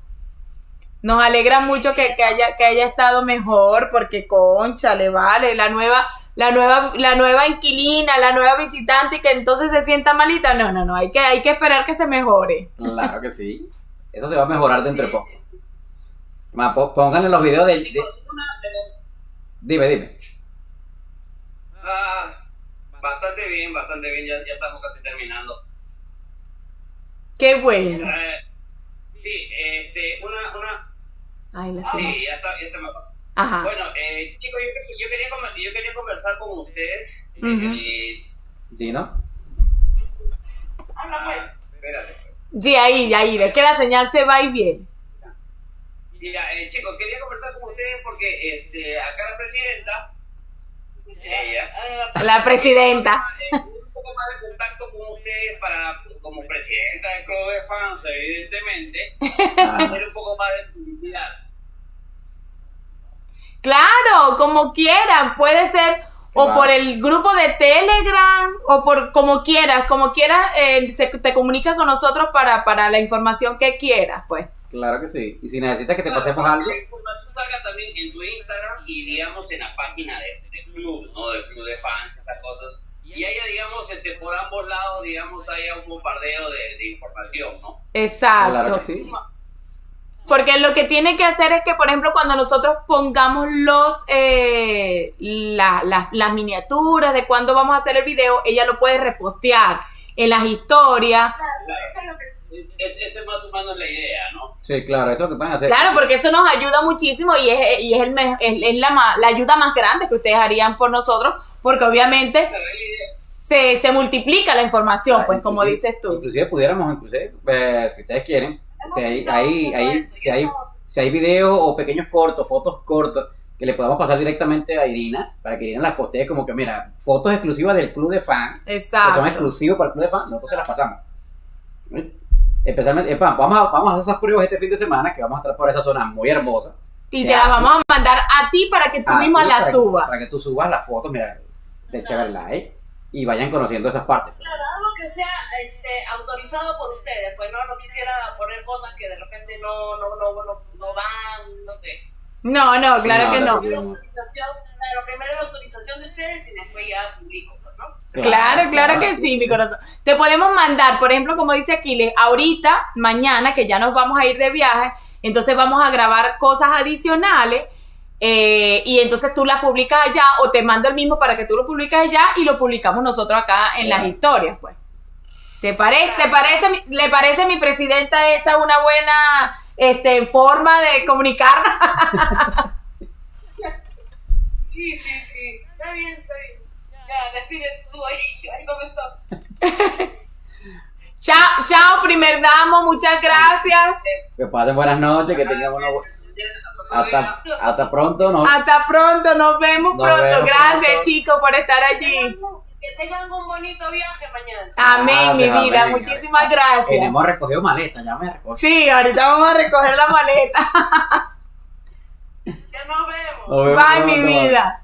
Nos alegra mucho que haya estado mejor, porque concha, le vale, la nueva inquilina, la nueva visitante, y que entonces se sienta malita. No, hay que esperar que se mejore. Claro que sí. Eso se va a mejorar de entre poco. Sí. Ma, pónganle los videos de... Chicos, Dime. Bastante bien, ya estamos casi terminando. Qué bueno. Sí, Ay, la señora. sí, ya está mejor. Ajá. Bueno, chicos, yo quería conversar con ustedes. Ujú. Dino. habla pues. Espérate. Sí, ahí, es que la señal se va y viene. Ya, chicos, quería conversar con ustedes porque acá la presidenta, ella, La presidenta. un poco más de contacto con ustedes como presidenta del club de fans, evidentemente, hacer un poco más de publicidad. Claro, como quieran, puede ser o Claro. por el grupo de Telegram o por como quieras, te comunicas con nosotros para la información que quieras, pues. Claro que sí. Y si necesitas que te Claro, pasemos para algo, que la información salga también en tu Instagram y digamos en la página del club, ¿no? Del club de fans, esas cosas. Y haya, digamos, por ambos lados, digamos, haya un bombardeo de información, ¿no? Exacto. claro que sí. Porque lo que tiene que hacer es que, por ejemplo, cuando nosotros pongamos las miniaturas de cuándo vamos a hacer el video, ella lo puede repostear en las historias. Claro, eso es lo que esa es más o menos la idea, ¿no? Sí, claro, eso es lo que pueden hacer. Claro, porque eso nos ayuda muchísimo y es la ayuda más grande que ustedes harían por nosotros, porque obviamente Esa es la idea. se multiplica la información, pues como Inclusive- dices tú. Inclusive pudiéramos, si ustedes quieren, si hay videos o pequeños cortos, fotos cortas, que le podamos pasar directamente a Irina, para que Irina las postee como que, mira, fotos exclusivas del club de fans, que son Exacto. exclusivos para el club de fans, nosotros se las pasamos. Especialmente, vamos a hacer esas pruebas este fin de semana, que vamos a estar por esa zona muy hermosa. Y te las vamos a mandar a ti para que tú mismo Para las que- subas. Para que tú subas las fotos, mira, de Chévere Like, y vayan conociendo esas partes. Claro, algo que sea autorizado por ustedes, pues no quisiera poner cosas que de repente no van, no sé. No, claro que no. Primero la autorización de ustedes y después ya publico, pues, ¿no? Claro que sí, mi corazón. Te podemos mandar, por ejemplo, como dice Aquiles, ahorita, mañana, que ya nos vamos a ir de viaje, entonces vamos a grabar cosas adicionales y entonces tú las publicas allá o te mando el mismo para que tú lo publiques allá y lo publicamos nosotros acá en las historias, pues. ¿Le parece mi presidenta esa una buena forma de comunicarnos? Sí. Está bien. Ya, despídete tú ahí ¿dónde estás? Chao, primer damo, muchas gracias. Que pasen buenas noches, que tengan una hasta pronto, ¿no? Hasta pronto, nos vemos Nos pronto. vemos Gracias, pronto. chicos, por estar allí. Que tengan un bonito viaje mañana. Amén, mi Gracias, vida. amén. Muchísimas gracias. Hemos recogido maletas, ya me recogí. Sí, ahorita vamos a recoger la maleta. Ya nos vemos. Nos vemos Bye, mi pronto. vida.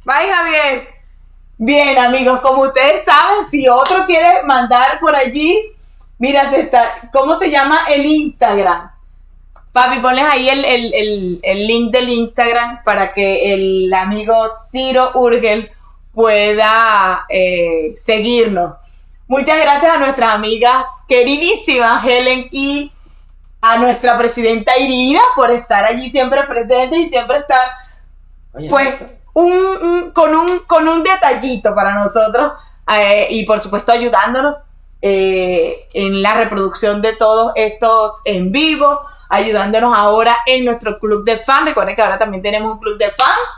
Bye, Javier. Bien, amigos, como ustedes saben, si otro quiere mandar por allí, mira, ¿cómo se llama el Instagram? Papi, ponles ahí el link del Instagram para que el amigo Ciro Urgel pueda seguirnos. Muchas gracias a nuestras amigas queridísimas Helen y a nuestra presidenta Irina por estar allí siempre presente y siempre estar, Oye, pues, con un detallito para nosotros y por supuesto ayudándonos en la reproducción de todos estos en vivo, ayudándonos ahora en nuestro club de fans. Recuerden que ahora también tenemos un club de fans,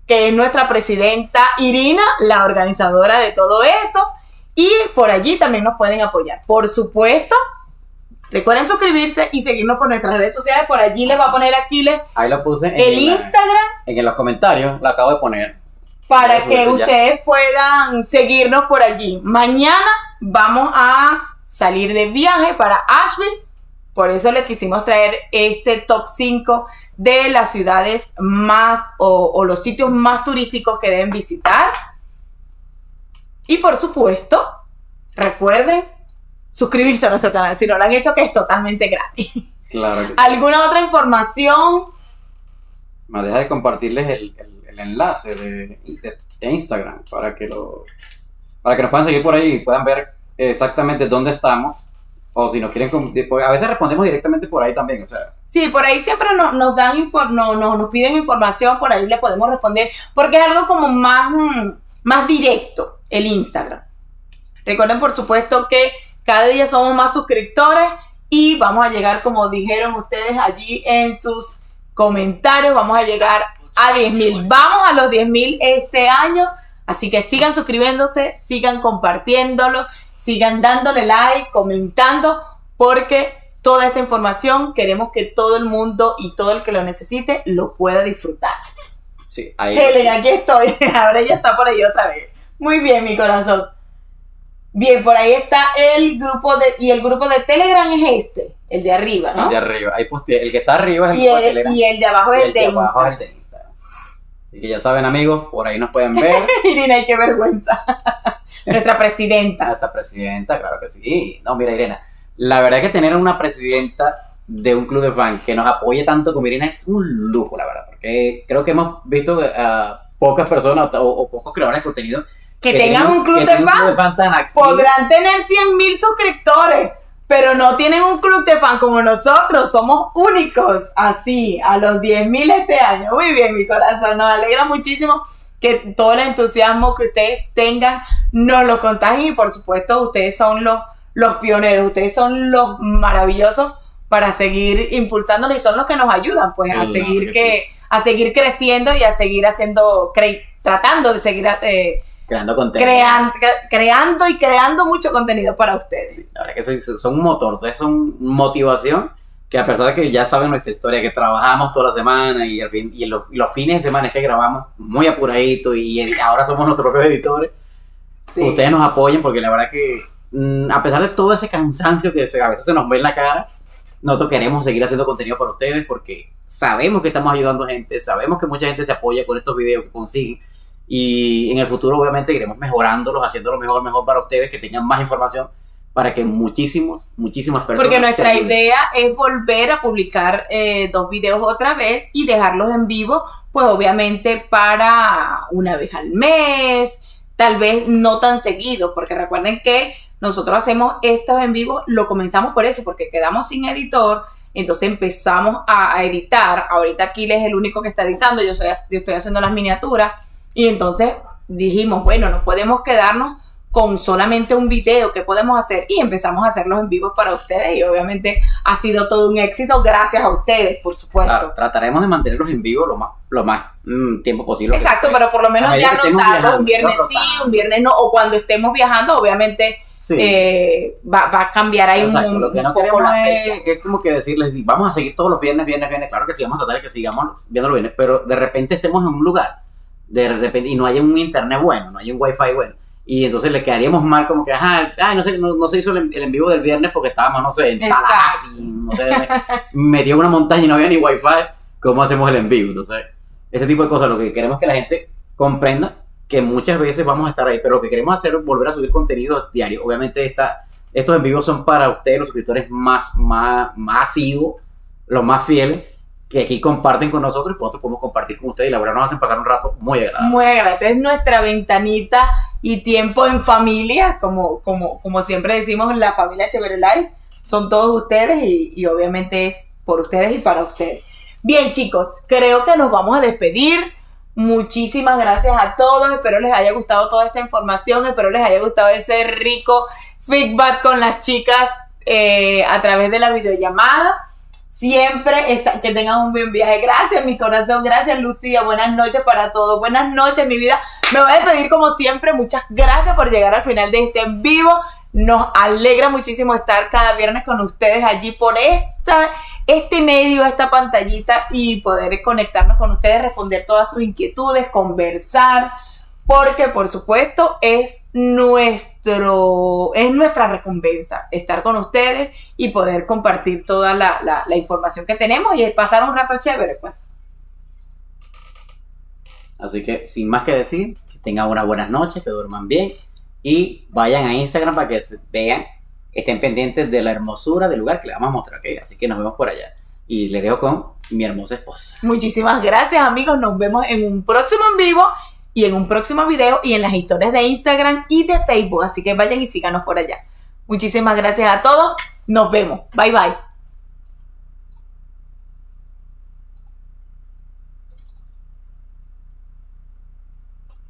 que es nuestra presidenta Irina, la organizadora de todo eso, y por allí también nos pueden apoyar. Por supuesto, recuerden suscribirse y seguirnos por nuestras redes sociales. Por allí les va a poner Aquiles ahí lo puse el Instagram en los comentarios, lo acabo de poner. para Eso, que eso ya. ustedes puedan seguirnos por allí. Mañana vamos a salir de viaje para Asheville. Por eso les quisimos traer este top 5 de las ciudades más o los sitios más turísticos que deben visitar. Y por supuesto, recuerden suscribirse a nuestro canal si no lo han hecho, que es totalmente gratis. Claro que sí. ¿Alguna otra información? Me deja de compartirles el enlace de Instagram para que nos puedan seguir por ahí y puedan ver exactamente dónde estamos. O si nos quieren, a veces respondemos directamente por ahí también, o sea. Sí, por ahí siempre nos dan nos piden información, por ahí le podemos responder, porque es algo como más directo el Instagram. Recuerden, por supuesto, que cada día somos más suscriptores y vamos a llegar, como dijeron ustedes allí en sus comentarios, vamos a llegar a 10,000. Vamos a los 10,000 este año, así que sigan suscribiéndose, sigan compartiéndolo, sigan dándole like, comentando, porque toda esta información queremos que todo el mundo y todo el que lo necesite lo pueda disfrutar. Sí, ahí. Helen, aquí estoy. Ahora ella está por ahí otra vez. Muy bien, mi corazón. Bien, por ahí está el grupo y el grupo de Telegram es el de arriba, ¿no? El de arriba, ahí posteé. El que está arriba es el Y grupo de Telegram. y el de abajo es el de abajo Instagram. es el de Instagram. Así que ya saben, amigos, por ahí nos pueden ver. Irina, qué vergüenza. Nuestra presidenta. Nuestra presidenta, claro que sí. No, mira, Irena, la verdad es que tener una presidenta de un club de fans que nos apoye tanto como Irina es un lujo, la verdad, porque creo que hemos visto a pocas personas o pocos creadores de contenido Que tengan un club de tienen fans. tan activo. Podrán tener 100,000 suscriptores, pero no tienen un club de fans como nosotros. Somos únicos, así, a los 10,000 este año. Muy bien, mi corazón. Nos alegra muchísimo que todo el entusiasmo que ustedes tengan nos lo contagien y por supuesto ustedes son los pioneros, ustedes son los maravillosos para seguir impulsándonos y son los que nos ayudan pues a seguir creciendo y a seguir haciendo, tratando de seguir creando contenido. Creando y creando mucho contenido para ustedes. Sí, la verdad que son un motor, ustedes son motivación, que a pesar de que ya saben nuestra historia, que trabajamos toda la semana y los fines de semana es que grabamos muy apuradito y ahora somos nuestros propios editores, sí. Ustedes nos apoyen porque la verdad que a pesar de todo ese cansancio que a veces se nos ve en la cara, nosotros queremos seguir haciendo contenido para ustedes porque sabemos que estamos ayudando a gente, sabemos que mucha gente se apoya con estos videos que consiguen y en el futuro obviamente iremos mejorándolos, haciéndolo mejor para ustedes, que tengan más información para que muchísimas personas... Porque nuestra idea es volver a publicar 2 videos otra vez y dejarlos en vivo, pues obviamente para una vez al mes, tal vez no tan seguido, porque recuerden que nosotros hacemos estos en vivo, lo comenzamos por eso, porque quedamos sin editor, entonces empezamos a editar. Ahorita Aquiles es el único que está editando, yo estoy haciendo las miniaturas, y entonces dijimos, bueno, no podemos quedarnos con solamente un video, ¿qué podemos hacer? Y empezamos a hacerlos en vivo para ustedes, y obviamente ha sido todo un éxito gracias a ustedes, por supuesto. Claro, trataremos de mantenerlos en vivo lo más tiempo posible. Exacto, pero por lo menos ya notarlo, un viernes sí, un viernes no, o cuando estemos viajando, obviamente... Sí. Va a cambiar ahí lo que no queremos es como que decirles, vamos a seguir todos los viernes, claro que sí, vamos a tratar de que sigamos viendo los viernes, pero de repente estemos en un lugar, de repente, y no hay un internet bueno, no hay un wifi bueno, y entonces le quedaríamos mal como que, no se hizo el en vivo del viernes porque estábamos, no sé, en Tallahassee, no sé, me dio una montaña y no había ni wifi, ¿cómo hacemos el en vivo? Entonces, ese tipo de cosas, lo que queremos es que la gente comprenda que muchas veces vamos a estar ahí, pero lo que queremos hacer es volver a subir contenido diario. Obviamente estos en vivos son para ustedes, los suscriptores más asiduos, los más fieles, que aquí comparten con nosotros y nosotros podemos compartir con ustedes y la verdad nos hacen pasar un rato muy agradable. Muy agradable, es nuestra ventanita y tiempo en familia, como siempre decimos, la familia Chévere Life, son todos ustedes y obviamente es por ustedes y para ustedes. Bien chicos, creo que nos vamos a despedir. Muchísimas gracias a todos, espero les haya gustado toda esta información, espero les haya gustado ese rico feedback con las chicas a través de la videollamada. Siempre que tengan un buen viaje. Gracias mi corazón, gracias Lucía, buenas noches para todos, buenas noches mi vida. Me voy a despedir como siempre, muchas gracias por llegar al final de este en vivo. Nos alegra muchísimo estar cada viernes con ustedes allí por este medio, esta pantallita y poder conectarnos con ustedes, responder todas sus inquietudes, conversar, porque por supuesto es nuestra recompensa estar con ustedes y poder compartir toda la información que tenemos y pasar un rato chévere, pues. Así que sin más que decir, que tengan unas buenas noches, que duerman bien y vayan a Instagram para que vean, estén pendientes de la hermosura del lugar que les vamos a mostrar, ¿ok? Así que nos vemos por allá. Y les dejo con mi hermosa esposa. Muchísimas gracias, amigos. Nos vemos en un próximo en vivo y en un próximo video y en las historias de Instagram y de Facebook. Así que vayan y síganos por allá. Muchísimas gracias a todos. Nos vemos. Bye, bye.